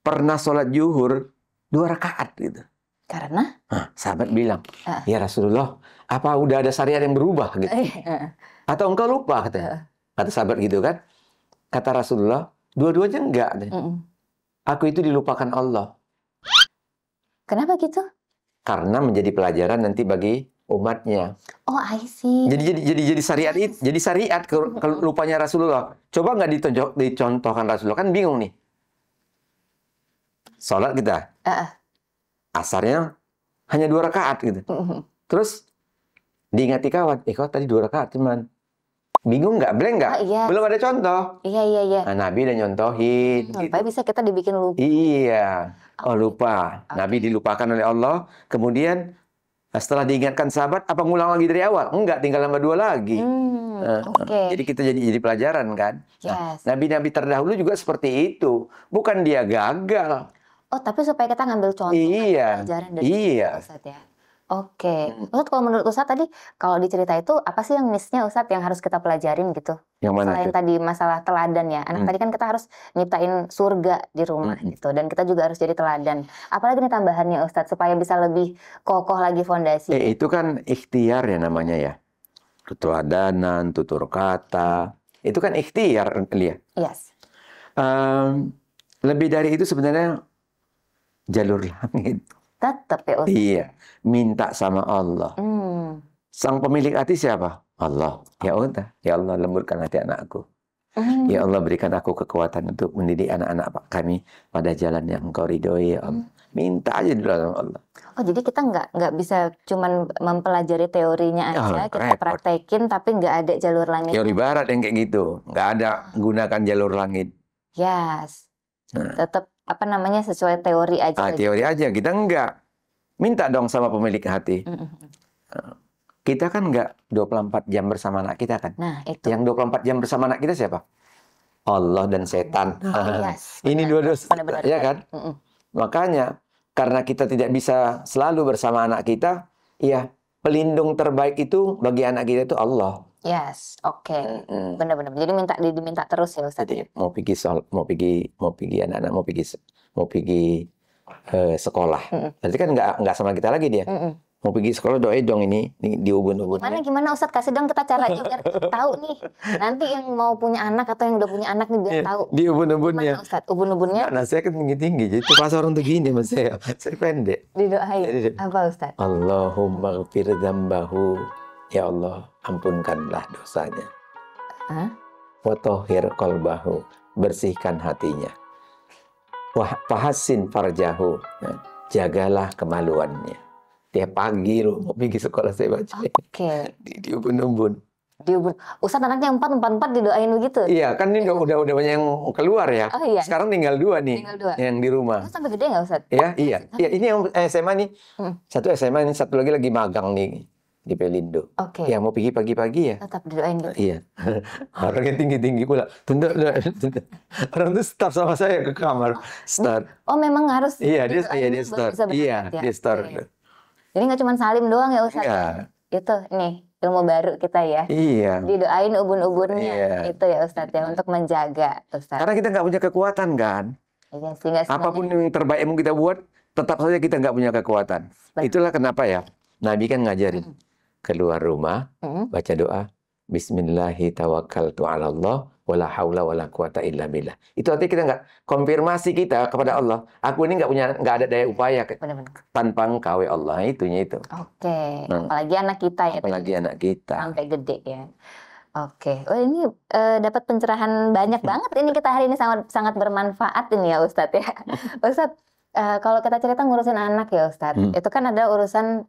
pernah sholat zuhur 2 rakaat gitu. Karena? Sahabat bilang, ya Rasulullah, apa udah ada syariat yang berubah gitu? Atau engkau lupa katanya. Kata sahabat gitu kan. Kata Rasulullah, dua-duanya enggak. Aku itu dilupakan Allah. Kenapa gitu? Karena menjadi pelajaran nanti bagi umatnya. Oh, I see. Jadi syariat itu, jadi syariat lupanya Rasulullah. Coba nggak dicontohkan Rasulullah, kan bingung nih. Sholat kita, asarnya hanya 2 rakaat gitu. Terus diingati kawan, kok tadi 2 rakaat cuman. Bingung nggak? Blank nggak? Iya. Belum ada contoh. Iya. Nah, Nabi udah nyontohin. Gitu. Supaya bisa kita dibikin lupa. Iya. Oh, lupa. Nabi dilupakan oleh Allah. Kemudian setelah diingatkan sahabat, apa ngulang lagi dari awal? Enggak, tinggal nambah 2 lagi. Oke. Jadi kita jadi pelajaran kan. Nah, Yes. nabi-nabi terdahulu juga seperti itu. Bukan dia gagal. Oh, tapi supaya kita ngambil contoh Iya. pelajaran dari Iya. Ustadz ya. Oke. Ustadz, kalau menurut Ustadz tadi, kalau dicerita itu, apa sih yang miss-nya Ustadz yang harus kita pelajarin gitu? Yang mana Selain tuh? tadi masalah teladan ya. Anak tadi kan kita harus nyiptain surga di rumah gitu. Dan kita juga harus jadi teladan. Apalagi nih tambahannya Ustadz, supaya bisa lebih kokoh lagi fondasi. Itu kan ikhtiar ya namanya ya. Keteladanan, tutur kata. Itu kan ikhtiar, Lia. Yes. Lebih dari itu sebenarnya jalur langit. Tetap ya Ustadz. Iya. Minta sama Allah. Sang pemilik hati siapa? Allah. Ya udah. Ya Allah, lembutkan hati anakku. Ya Allah, berikan aku kekuatan untuk mendidik anak-anak kami pada jalan yang Engkau ridhoi, ya Allah. Minta aja dulu sama Allah. Oh, jadi kita nggak bisa cuman mempelajari teorinya aja, kita repot. praktekin tapi nggak ada jalur langit. Teori barat yang kayak gitu. Nggak ada gunakan jalur langit. Yes. Tetap sesuai teori aja. Teori aja. Kita enggak. Minta dong sama pemilik hati. Kita kan enggak 24 jam bersama anak kita kan. Nah, itu. Yang 24 jam bersama anak kita siapa? Allah dan setan. Yes, Ini benar, dua-dua, benar-benar. ya kan? Makanya, karena kita tidak bisa selalu bersama anak kita, ya pelindung terbaik itu bagi anak kita itu Allah. Yes, oke. Benar-benar. Jadi diminta terus ya Ustadz. Jadi mau pergi anak-anak mau pergi sekolah. Berarti kan nggak sama kita lagi dia. Mau pergi sekolah doain dong ini diubun-ubun. Gimana Ustadz, kasih dong kita caranya biar tahu nih. Nanti yang mau punya anak atau yang udah punya anak nih biar tahu. Diubun-ubunnya. Gimana Ustadz? Ubun-ubunnya Nah, saya kan tinggi-tinggi, jadi pas orang tuh gini mas saya pendek. didoain. Apa Ustadz? Allahumma ghfir dzambahu. Ya Allah, ampunkanlah dosanya. Wa tahhir qalbahu. Bersihkan hatinya. Wa fahassin farjahu. Jagalah kemaluannya. Tiap pagi lu mau pergi sekolah saya baca. Oke. Diubun-ubun. Ustadz anaknya 4 didoain begitu? Iya, kan ini udah banyak yang keluar ya. Oh, iya. Sekarang tinggal 2 nih. Tinggal 2. Yang di rumah. Itu sampai gede nggak Ustadz? Iya. Ini yang SMA nih. Satu SMA nih, satu lagi magang nih di Pelindo. Oke. Yang mau pergi pagi-pagi ya. Tetap didoain gitu. Iya. Orangnya tinggi-tinggi pula. Tunda. Orang tuh staf sama saya ke kamar. Start. Oh memang harus. Iya, dia didoain dia baru start. bisa berangkat Iya, ya? dia start. Oke. Jadi nggak cuma salim doang ya Ustadz? Iya. Itu nih ilmu baru kita ya. Iya. Didoain ubun-ubunnya. Iya. Itu ya Ustadz ya, untuk menjaga Ustadz. Karena kita nggak punya kekuatan kan. Iya sih, nggak semuanya. Apapun yang terbaik yang kita buat, tetap saja kita nggak punya kekuatan. Betul. Itulah kenapa ya, Nabi kan ngajarin. Keluar rumah, baca doa. Bismillahi tawakkaltu ala Allah, wala haula wala quwata illa billah. Itu artinya kita nggak, konfirmasi kita kepada Allah. Aku ini nggak ada daya upaya Benar-benar. tanpa engkau ya Allah. Itunya itu. Oke. Apalagi anak kita ya. Apalagi anak kita. Sampai gede ya. Oke. Oh ini dapat pencerahan banyak banget ini kita hari ini, sangat bermanfaat ini ya Ustadz ya. Ustadz, kalau kita cerita ngurusin anak ya Ustadz, itu kan ada urusan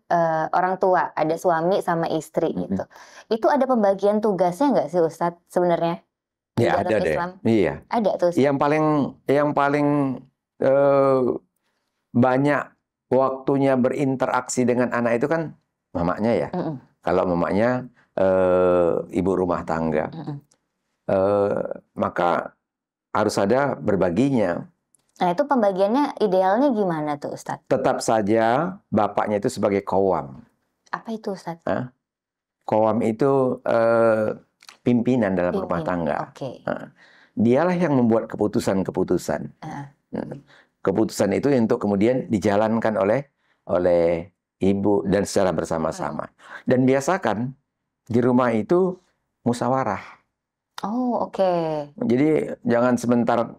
orang tua, ada suami sama istri gitu. Itu ada pembagian tugasnya nggak sih Ustadz sebenarnya? Di Ya dalam ada deh. Islam? Iya. Ada tuh. Ustadz. Yang paling banyak waktunya berinteraksi dengan anak itu kan mamanya ya. Kalau mamanya ibu rumah tangga, maka harus ada berbaginya. Nah itu pembagiannya idealnya gimana tuh Ustadz? Tetap saja bapaknya itu sebagai qawwam. Apa itu Ustadz? Qawwam itu pimpinan dalam rumah tangga. Oke. Dialah yang membuat keputusan-keputusan. Keputusan itu untuk kemudian dijalankan oleh ibu dan secara bersama-sama. Dan biasakan di rumah itu musyawarah. Oh oke. Jadi jangan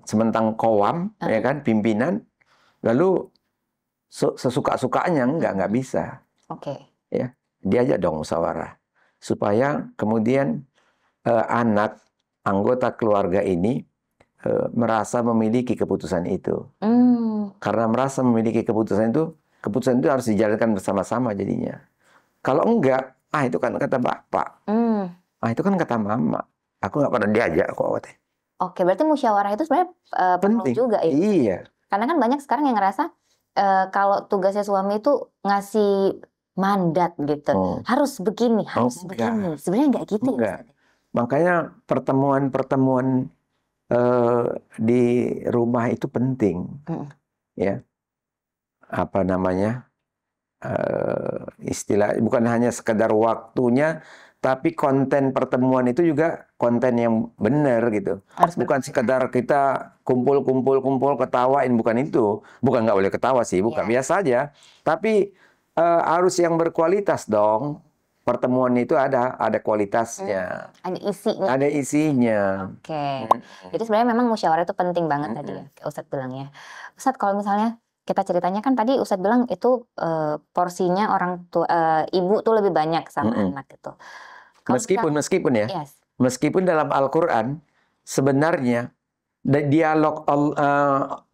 sementang qawwam, ya kan, pimpinan, lalu sesuka-sukanya nggak bisa. Oke. Ya, diajak dong musyawarah supaya kemudian anak anggota keluarga ini merasa memiliki keputusan itu. Karena merasa memiliki keputusan itu harus dijalankan bersama-sama jadinya. Kalau enggak, itu kan kata bapak, itu kan kata mama. Aku nggak pernah diajak kok. Oke, berarti musyawarah itu sebenarnya perlu Penting. juga ya. Iya. Karena kan banyak sekarang yang ngerasa kalau tugasnya suami itu ngasih mandat gitu, harus begini, harus begini. Sebenarnya nggak gitu. Enggak. Makanya pertemuan-pertemuan di rumah itu penting, ya. Apa namanya? Istilah bukan hanya sekedar waktunya, tapi konten pertemuan itu juga konten yang benar gitu. Bukan sekedar kita kumpul ketawain, bukan itu. Bukan nggak boleh ketawa sih, bukan, biasa aja. Tapi harus yang berkualitas dong. Pertemuan itu ada kualitasnya. Ada isinya. Ada isinya. Oke. Jadi sebenarnya memang musyawarah itu penting banget tadi ya, kayak Ustadz bilang ya. Ustadz, kalau misalnya kita ceritanya kan tadi Ustadz bilang itu porsinya orang tua, ibu tuh lebih banyak sama anak gitu. Meskipun ya, meskipun dalam Al-Quran sebenarnya dialog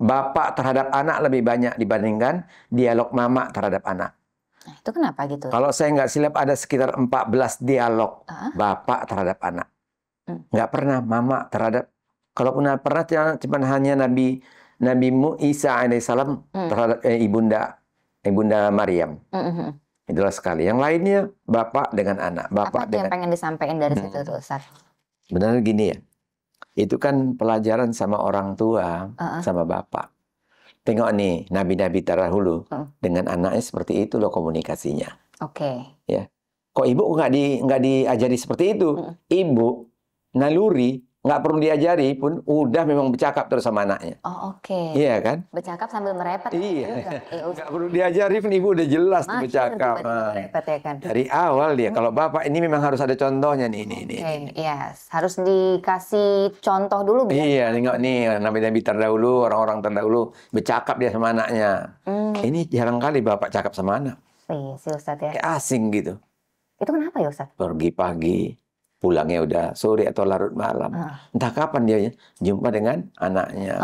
bapak terhadap anak lebih banyak dibandingkan dialog mama terhadap anak. Nah, itu kenapa gitu? Kalau saya nggak silap ada sekitar 14 dialog bapak terhadap anak. Nggak pernah mama terhadap. Kalau pernah cuma hanya Nabi Isa alaihissalam terhadap ibunda Maryam. Itulah sekali. Yang lainnya bapak dengan anak. Apa yang pengen disampaikan dari situ tuh Ustaz? Benar gini ya. Itu kan pelajaran sama orang tua, sama bapak. Tengok nih nabi-nabi terdahulu dengan anaknya seperti itu loh komunikasinya. Oke. Ya. Kok ibu nggak diajari seperti itu? Ibu naluri nggak perlu diajari pun udah memang bercakap terus sama anaknya. Oh, oke. Iya kan? Bercakap sambil merepet. Iya. Ustaz. Nggak perlu diajari pun ibu udah jelas tuh Mahir bercakap. tiba-tiba merepet ya kan. Dari awal dia, kalau bapak ini memang harus ada contohnya nih, ini. Oke, yes. Harus dikasih contoh dulu biar. Iya, nengok nih nabi-nabi terdahulu, orang-orang terdahulu bercakap dia sama anaknya. Ini jarang kali bapak cakap sama anak, Iya sih Ustaz ya. kayak asing gitu. Itu kenapa ya Ustaz? Pergi pagi, pulangnya udah sore atau larut malam. Entah kapan dia jumpa dengan anaknya.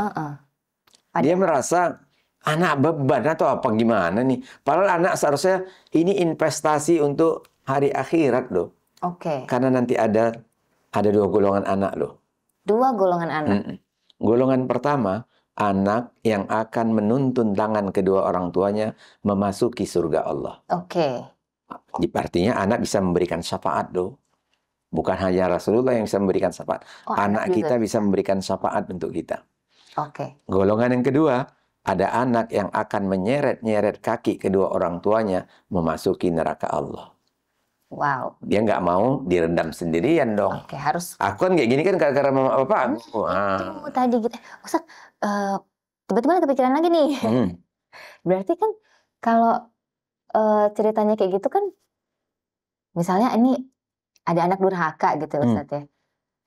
Dia merasa anak beban atau apa gimana nih. Padahal anak seharusnya ini investasi untuk hari akhirat loh. Oke. Karena nanti ada 2 golongan anak loh. 2 golongan anak. Golongan pertama, anak yang akan menuntun tangan kedua orang tuanya memasuki surga Allah. Oke. Artinya anak bisa memberikan syafaat loh. Bukan hanya Rasulullah yang bisa memberikan syafaat. Oh, anak juga kita bisa memberikan syafaat untuk kita. Oke. Golongan yang kedua, ada anak yang akan menyeret-nyeret kaki kedua orang tuanya memasuki neraka Allah. Wow. Dia nggak mau direndam sendirian dong. Oke, harus. Aku kan kayak gini kan gara-gara mama bapak. Itu tadi gitu. Ustaz, tiba-tiba ada kepikiran lagi nih. Berarti kan kalau ceritanya kayak gitu kan, misalnya ini ada anak durhaka gitu Ustaz ya.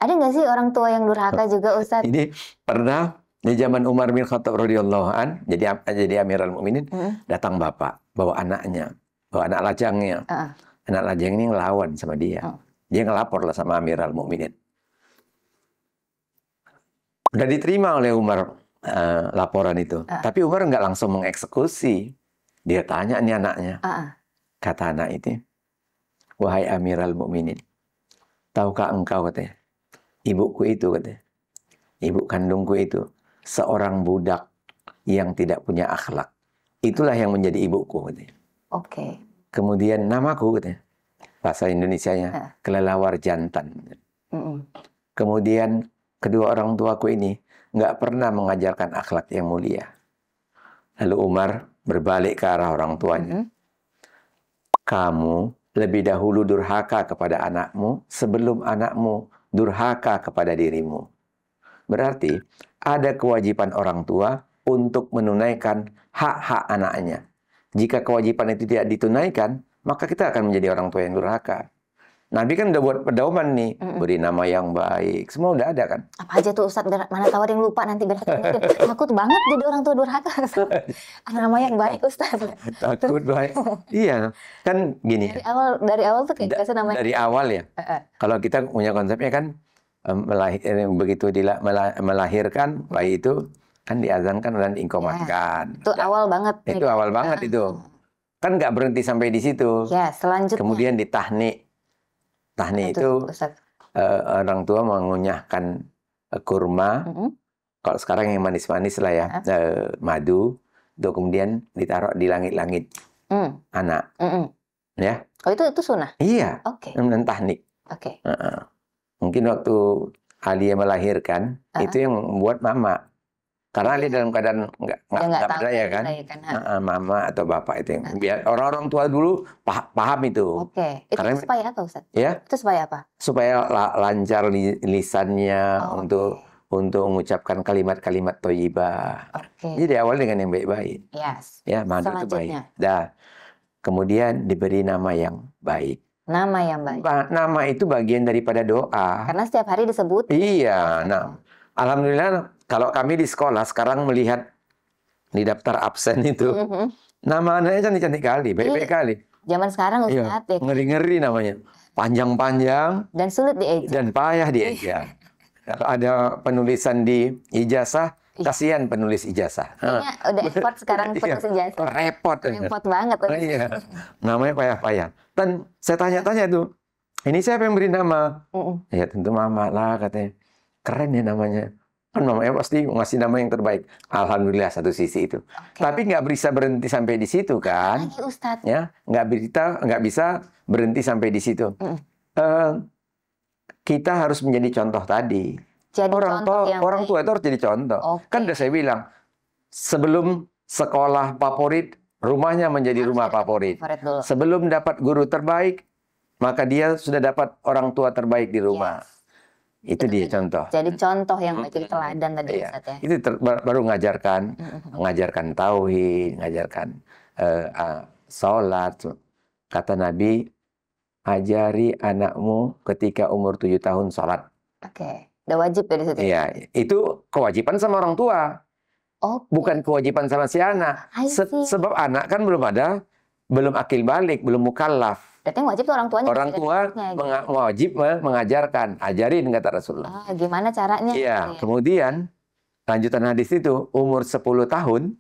Ada nggak sih orang tua yang durhaka juga Ustaz? Ini pernah di zaman Umar bin Khattab radhiyallahu an, jadi Amirul Mukminin, datang bapak bawa anaknya, bawa anak lajangnya. Anak lajang ini ngelawan sama dia. Dia ngelapor lah sama Amirul Mukminin. Udah diterima oleh Umar laporan itu. Tapi Umar nggak langsung mengeksekusi. Dia tanya nih anaknya. Kata anak itu, wahai Amirul Mukminin, tahukah engkau, katanya, ibuku itu, katanya, ibu kandungku itu seorang budak yang tidak punya akhlak. Itulah yang menjadi ibuku, katanya. Oke. Kemudian namaku, katanya, bahasa Indonesianya kelelawar jantan. Kemudian kedua orang tuaku ini nggak pernah mengajarkan akhlak yang mulia. Lalu Umar berbalik ke arah orang tuanya. Kamu lebih dahulu durhaka kepada anakmu sebelum anakmu durhaka kepada dirimu. Berarti ada kewajiban orang tua untuk menunaikan hak-hak anaknya. Jika kewajiban itu tidak ditunaikan, maka kita akan menjadi orang tua yang durhaka. Nabi kan udah buat pedoman nih, beri nama yang baik. Semua udah ada kan? Apa aja tuh Ustadz, mana tahu ada yang lupa nanti biar takut banget jadi orang tua durhaka. Nama yang baik Ustadz. Takut baik. Iya, kan gini. Dari awal tuh kayak biasa namanya. Dari awal ya. Kalau kita punya konsepnya kan begitu melahirkan bayi itu kan diazankan dan diikomatkan. Itu awal banget. Itu awal banget itu. Kan nggak berhenti sampai di situ. Ya, selanjutnya. Kemudian ditahnik. Tahnik itu orang tua mengunyahkan kurma. Kalau sekarang yang manis-manis lah ya, madu. Itu kemudian ditaruh di langit-langit anak. Ya. Oh itu sunnah? Iya. Oke. Dan tahnik. Oke. Mungkin waktu Alia melahirkan itu yang membuat mama. Karena Alia dalam keadaan nggak berdaya kan. Mama atau bapak itu yang biar orang-orang tua dulu paham itu. Oke. Itu karena, supaya apa Ustaz? Ya? Itu supaya apa? Supaya lancar lisannya untuk mengucapkan kalimat-kalimat thayyibah. Jadi awal dengan yang baik-baik. Yes. Ya, madu itu baik. Dah. Kemudian diberi nama yang baik. Nama yang baik. Nama itu bagian daripada doa. Karena setiap hari disebut. Iya. Nah, alhamdulillah kalau kami di sekolah sekarang melihat di daftar absen itu, nama anaknya cantik-cantik kali, baik-baik kali. Zaman sekarang Ustaz, ya, ngeri-ngeri namanya. Panjang-panjang. Dan sulit diejak. Dan payah diejak. Kalau ada penulisan di ijazah, kasihan penulis ijazah. Kayaknya udah effort sekarang penulis ijazah. Repot. Repot banget. Iya. Namanya payah-payah. Dan saya tanya-tanya tuh, ini siapa yang beri nama? Ya tentu mama lah katanya. Keren ya namanya. Kan mamanya pasti ngasih nama yang terbaik. Alhamdulillah satu sisi itu. Tapi nggak bisa berhenti sampai di situ kan? Lagi Ustadz. Ya, nggak bisa berhenti sampai di situ. Kita harus menjadi contoh tadi. Jadi orang tua itu harus jadi contoh. Kan udah saya bilang, sebelum sekolah favorit, rumahnya menjadi rumah favorit. Sebelum dapat guru terbaik, maka dia sudah dapat orang tua terbaik di rumah. Itu dia contoh. Jadi contoh yang jadi teladan tadi Iya. Ustaz ya. Itu baru ngajarkan tauhid, ngajarkan sholat. Kata Nabi, ajari anakmu ketika umur 7 tahun sholat. Oke. Udah wajib ya di situ. Iya, itu kewajiban sama orang tua, Oh, bukan kewajiban sama si anak. I see. Sebab anak kan belum akil balik, belum mukallaf. berarti yang wajib tuh orang tuanya. Orang tua wajib mengajarkan, ajarin kata Rasulullah. Gimana caranya? Iya, Gitu ya. kemudian lanjutan hadis itu umur 10 tahun,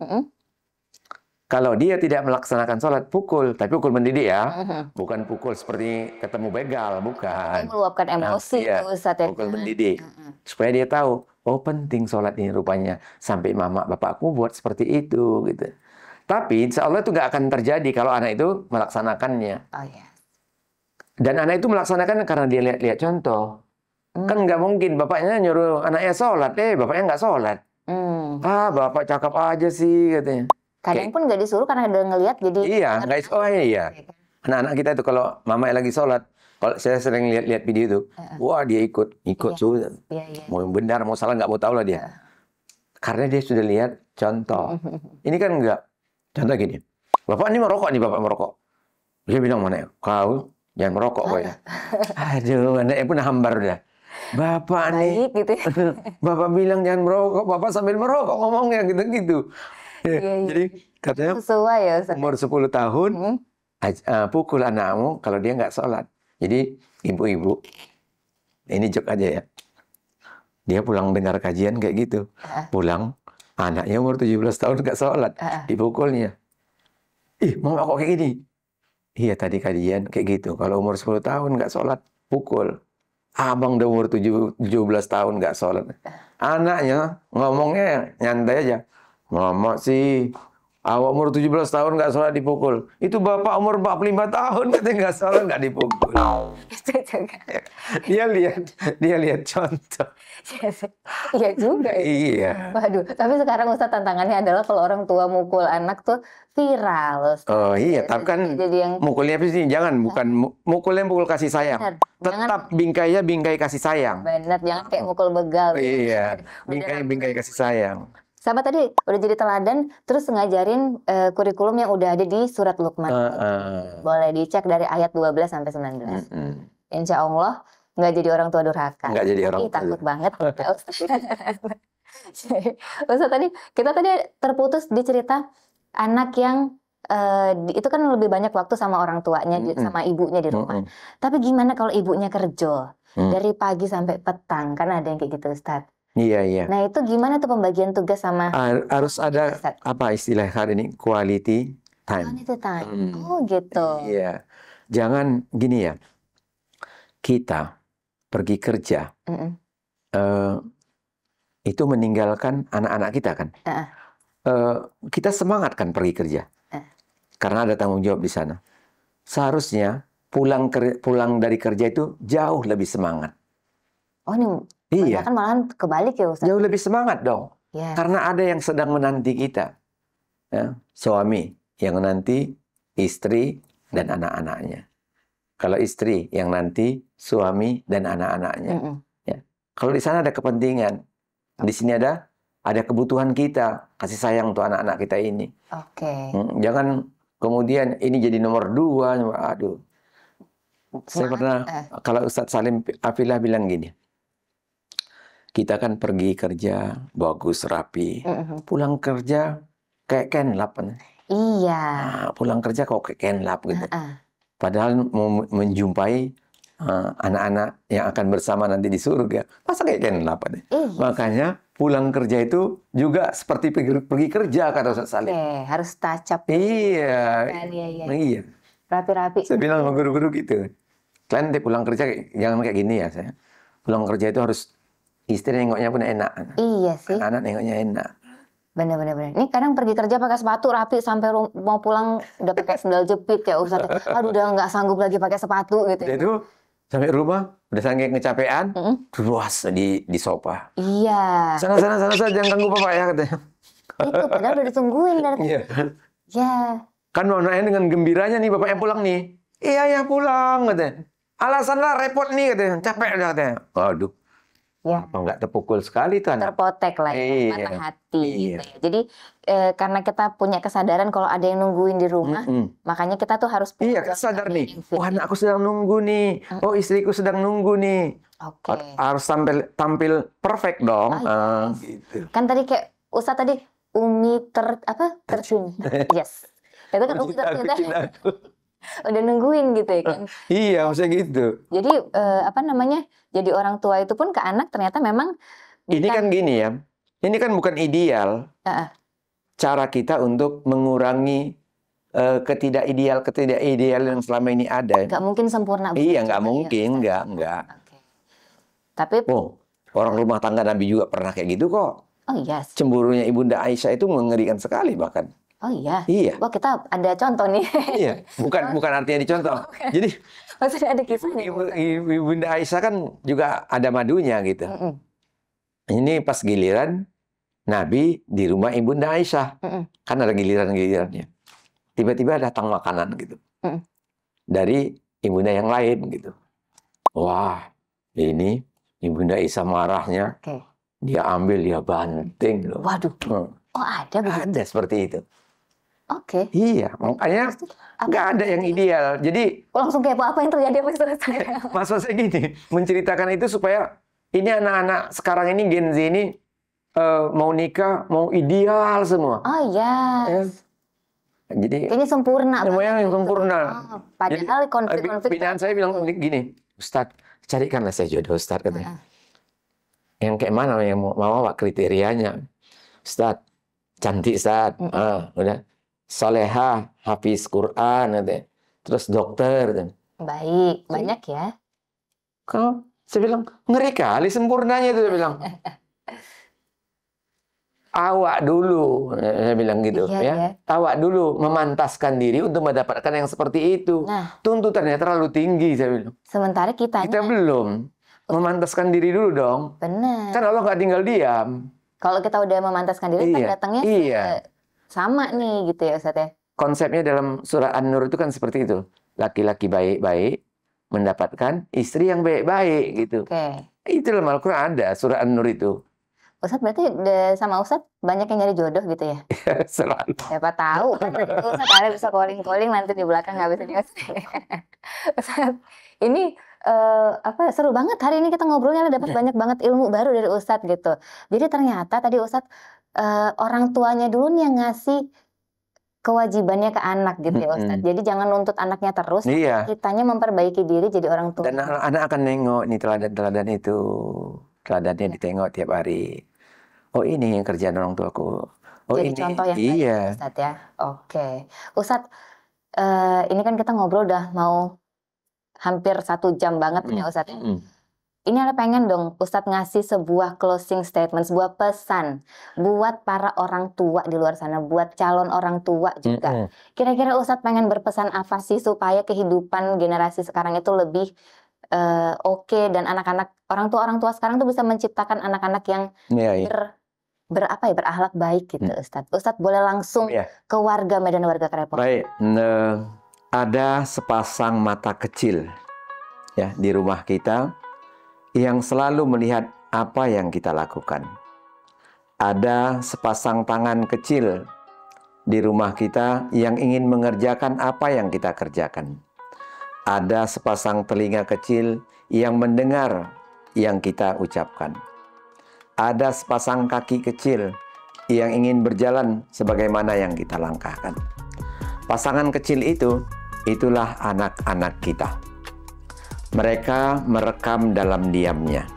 kalau dia tidak melaksanakan sholat, pukul. Tapi pukul mendidik ya. Bukan pukul seperti ketemu begal, bukan. Meluapkan emosi Iya, tuh Ustaz ya. pukul mendidik. Supaya dia tahu, oh penting sholat ini rupanya. Sampai mama bapakku buat seperti itu. Gitu. Tapi insya Allah itu nggak akan terjadi kalau anak itu melaksanakannya. Oh iya. Dan anak itu melaksanakan karena dia lihat-lihat contoh. Kan nggak mungkin bapaknya nyuruh anaknya sholat, bapaknya nggak sholat. Bapak cakep aja sih katanya. Kadang pun nggak disuruh karena udah ngelihat jadi. Iya, guys. Oh iya. Anak-anak kita itu kalau mama lagi sholat, kalau saya sering lihat video itu, wah dia ikut tuh. Iya. Mau benar, mau salah nggak mau tahu lah dia. Karena dia sudah lihat contoh. Ini kan enggak. Contoh gini, bapak ini merokok nih, bapak merokok. Dia bilang mana ya? Kau jangan merokok kau ya. Aduh, anaknya pun hambar udah. Bapak nih, gitu ya. bapak bilang jangan merokok, bapak sambil merokok ngomongnya gitu-gitu. Iya. Jadi katanya Sesuai ya Ustaz. umur 10 tahun pukul anakmu kalau dia nggak sholat. Jadi ibu-ibu, ini jok aja ya. Dia pulang dengar kajian kayak gitu. Pulang, anaknya umur 17 tahun nggak sholat. Dipukulnya. Ih, mama kok kayak gini? Iya tadi kajian kayak gitu. Kalau umur 10 tahun nggak sholat, pukul. Abang udah umur 17 tahun nggak sholat. Anaknya ngomongnya nyantai aja. Mama sih, awak umur 17 tahun nggak sholat dipukul. Itu bapak umur 45 tahun katanya nggak sholat nggak dipukul. Itu juga. Dia lihat contoh. Iya juga ya. Iya. Waduh, tapi sekarang Ustaz tantangannya adalah kalau orang tua mukul anak tuh viral Ustaz. Oh iya, tapi kan Jadi yang mukulnya apa sih? Jangan, bukan mukulnya mukul kasih sayang. Benar. Tetap bingkainya bingkai kasih sayang. benar, jangan kayak mukul begal. Iya, bingkai kasih sayang. Sama tadi udah jadi teladan, terus ngajarin kurikulum yang udah ada di surat Luqman. Boleh dicek dari ayat 12 sampai 19. Insya Allah nggak jadi orang tua durhaka. Nggak jadi orang tua. Takut banget. Ustaz kita tadi terputus di cerita anak yang itu kan lebih banyak waktu sama orang tuanya, sama ibunya di rumah. Tapi gimana kalau ibunya kerja dari pagi sampai petang? Kan ada yang kayak gitu Ustaz. Iya. Nah itu gimana tuh pembagian tugas sama harus ada apa istilah hari ini quality time. Quality time. Oh gitu. Iya. Jangan gini ya. Kita pergi kerja. Itu meninggalkan anak-anak kita kan. Kita semangat kan pergi kerja. Karena ada tanggung jawab di sana. Seharusnya pulang dari kerja itu jauh lebih semangat. Oh ini Iya. kan malahan kebalik ya Ustaz. Jauh lebih semangat dong. Ya. Karena ada yang sedang menanti kita. Ya, suami yang menanti istri dan anak-anaknya. Kalau istri yang nanti suami dan anak-anaknya. Ya. Kalau di sana ada kepentingan. Di sini ada kebutuhan kita. Kasih sayang untuk anak-anak kita ini. Oke. Jangan kemudian ini jadi nomor 2. Aduh. Saya pernah, kalau Ustadz Salim Afilah bilang gini. Kita kan pergi kerja, bagus, rapi. Pulang kerja, kayak kenlap. Iya. Nah, pulang kerja kok kayak kenlap gitu. Padahal mau menjumpai anak-anak yang akan bersama nanti di surga. Masa kayak kenlap? Makanya pulang kerja itu juga seperti pergi kerja, kata Ustaz Salim. Harus touch up. Iya. Iya. Rapi-rapi. Saya bilang sama guru-guru gitu. Kalian nanti pulang kerja jangan kayak gini ya. Saya pulang kerja itu harus istri nengoknya pun enak. Iya sih. Anak nengoknya enak. Bener. Ini kadang pergi kerja pakai sepatu rapi sampai mau pulang udah pakai sendal jepit ya Ustaz. Aduh udah nggak sanggup lagi pakai sepatu gitu. Dia itu sampai rumah udah saking kecapean, luas di sofa. Iya. Sana jangan ganggu bapak ya katanya. Itu padahal udah ditungguin dari. Iya. Ya. Kan anaknya dengan gembiranya nih bapaknya pulang nih. Iya ya pulang katanya. Alasanlah repot nih katanya, capek dah katanya. Waduh. Ya. Apa nggak terpukul sekali tuh anak? Terpotek lah ya, Iya. patah hati Iya. gitu ya. Jadi karena kita punya kesadaran kalau ada yang nungguin di rumah, makanya kita tuh harus Iya, punya sadar nih. yang fit. Oh, anakku sedang nunggu nih. Oh, istriku sedang nunggu nih. Oke. Harus tampil perfect dong. Gitu. Kan tadi kayak Ustadz tadi tercinta. Yes. Itu kan Umi tercinta Cintaku. udah nungguin gitu ya kan. Iya, maksudnya gitu. Jadi jadi orang tua itu pun ke anak ternyata memang Ini kan gini ya. Ini kan bukan ideal. Heeh. Cara kita untuk mengurangi ketidakideal yang selama ini ada. nggak mungkin sempurna. Iya, nggak Coba ya, mungkin, Ustadz. nggak. Oke. Tapi Oh, orang rumah tangga Nabi juga pernah kayak gitu kok. oh iya. Cemburunya Ibunda Aisyah itu mengerikan sekali bahkan. Oh iya. Iya. Wah, kita ada contoh nih. Iya, bukan artinya dicontoh. Jadi Maksudnya ada kisahnya. Ibunda Aisyah kan juga ada madunya gitu. Mm-mm. Ini pas giliran Nabi di rumah Ibunda Aisyah. Mm-mm. Kan ada giliran-gilirannya. Tiba-tiba datang makanan gitu. Mm-mm. Dari ibunda yang lain gitu. Wah, ini Ibunda Aisyah marahnya. Oke. Dia ambil, dia banting loh. Waduh. Oh, ada begitu. Ada seperti itu. Oke. Iya, makanya nggak ada yang ideal. Jadi Langsung kepo apa yang terjadi apa yang maksud saya gini, menceritakan itu supaya ini anak-anak sekarang ini Gen Z ini mau nikah, mau ideal semua. Oh iya. Ya. Jadi Kayaknya sempurna. semuanya yang sempurna. Oh, padahal konflik-konflik. Binaan saya bilang gini, Ustadz, carikanlah saya jodoh Ustadz katanya. Yang kayak mana yang mau kriterianya? Ustadz, cantik Ustadz. Udah. Salehah, hafiz Quran, katanya. Terus dokter. Katanya. Baik, banyak ya. Kalau saya bilang, ngeri kali sempurnanya itu, saya bilang. Awak dulu, saya bilang gitu. Iya, ya. iya. Awak dulu memantaskan diri untuk mendapatkan yang seperti itu. Nah. Tuntutannya terlalu tinggi, saya bilang. Sementara kita belum. Memantaskan diri dulu dong. benar. Kan Allah nggak tinggal diam. Kalau kita udah memantaskan diri, Iya, datangnya iya. sama nih gitu ya Ustadz ya. Konsepnya dalam surah An-Nur itu kan seperti itu. Laki-laki baik-baik mendapatkan istri yang baik-baik gitu. Oke. Itu dalam Al-Quran ada surah An-Nur itu. Ustadz berarti sama Ustadz banyak yang nyari jodoh gitu ya? Selalu. Siapa tahu kan Ustadz ada bisa calling-calling nanti di belakang nggak bisa diusir. Ustadz, ini seru banget hari ini kita ngobrolnya dapat banyak banget ilmu baru dari Ustadz gitu. Jadi ternyata tadi Ustadz orang tuanya dulu nih yang ngasih kewajibannya ke anak gitu ya Ustadz. Jadi jangan nuntut anaknya terus. Iya. Kitanya memperbaiki diri jadi orang tua. Dan anak akan nengok nih teladan-teladan itu. Teladannya ditengok tiap hari. Oh ini yang kerjaan orang tuaku. Oh Jadi ini. contoh yang Iya. baik Ustadz ya. Oke. Ustadz, ini kan kita ngobrol udah mau hampir 1 jam banget ya Ustadz. Ini ada pengen dong Ustadz ngasih sebuah closing statement, sebuah pesan buat para orang tua di luar sana, buat calon orang tua juga. Kira-kira Ustadz pengen berpesan apa sih supaya kehidupan generasi sekarang itu lebih oke dan anak-anak orang tua sekarang tuh bisa menciptakan anak-anak yang berakhlak baik gitu Ustadz. Ustadz boleh langsung ke warga Medan, warga Krepok. Baik, ada sepasang mata kecil ya di rumah kita yang selalu melihat apa yang kita lakukan. Ada sepasang tangan kecil di rumah kita yang ingin mengerjakan apa yang kita kerjakan. Ada sepasang telinga kecil yang mendengar yang kita ucapkan. Ada sepasang kaki kecil yang ingin berjalan sebagaimana yang kita langkahkan. Pasangan kecil itulah anak-anak kita. Mereka merekam dalam diamnya.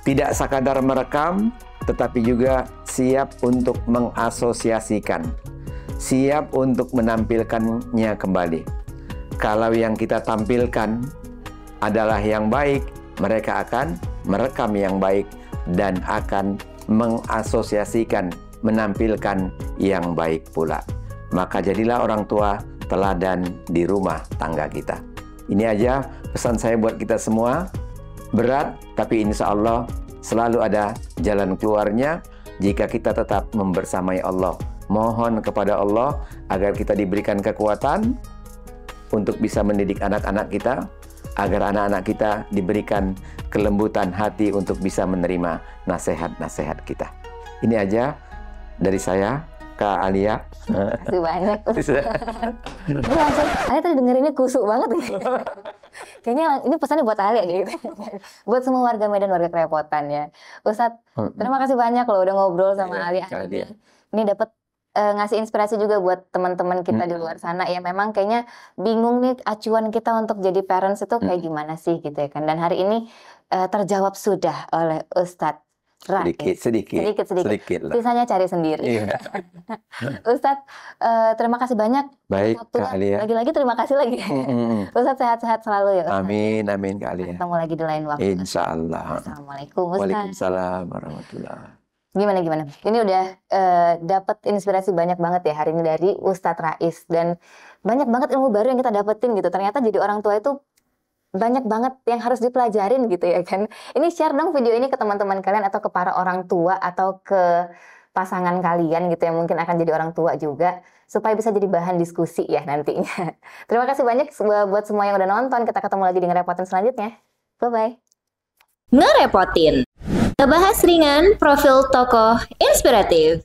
Tidak sekadar merekam, tetapi juga siap untuk mengasosiasikan. Siap untuk menampilkannya kembali. Kalau yang kita tampilkan adalah yang baik, mereka akan merekam yang baik dan akan mengasosiasikan, menampilkan yang baik pula. Maka jadilah orang tua teladan di rumah tangga kita. Ini aja pesan saya buat kita semua. Berat, tapi insya Allah selalu ada jalan keluarnya jika kita tetap membersamai Allah. Mohon kepada Allah agar kita diberikan kekuatan untuk bisa mendidik anak-anak kita. agar anak-anak kita diberikan kelembutan hati untuk bisa menerima nasihat-nasihat kita. Ini aja dari saya, Kak Alia. Terima kasih banyak. Ini langsung, Alia tadi dengerinnya kusuk banget. Kayaknya ini pesannya buat Alia nih. Buat semua warga Medan, warga kerepotan ya. Ustadz, terima kasih banyak loh udah ngobrol sama Alia. Ini dapat ngasih inspirasi juga buat teman-teman kita di luar sana ya. Memang kayaknya bingung nih acuan kita untuk jadi parents itu kayak gimana sih gitu ya kan. Dan hari ini terjawab sudah oleh Ustadz Rais. Sedikit lah. Sisanya cari sendiri. Iya. Ustadz, terima kasih banyak. Baik, waktunya. Kak Alia. Lagi-lagi terima kasih lagi. Ustadz sehat-sehat selalu ya Ustadz. Amin Kak Alia. Ketemu lagi di lain waktu. Insya Allah. Assalamualaikum Ustadz. Waalaikumsalam warahmatullahi. Gimana? Ini udah dapat inspirasi banyak banget ya hari ini dari Ustadz Rais. Dan banyak banget ilmu baru yang kita dapetin gitu. Ternyata jadi orang tua itu banyak banget yang harus dipelajarin gitu ya kan. Ini share dong video ini ke teman-teman kalian atau ke para orang tua atau ke pasangan kalian gitu yang mungkin akan jadi orang tua juga. Supaya bisa jadi bahan diskusi ya nantinya. Terima kasih banyak buat semua yang udah nonton. Kita ketemu lagi di Ngerepotin selanjutnya. Bye-bye. Ngerepotin. Ngebahas ringan profil tokoh inspiratif.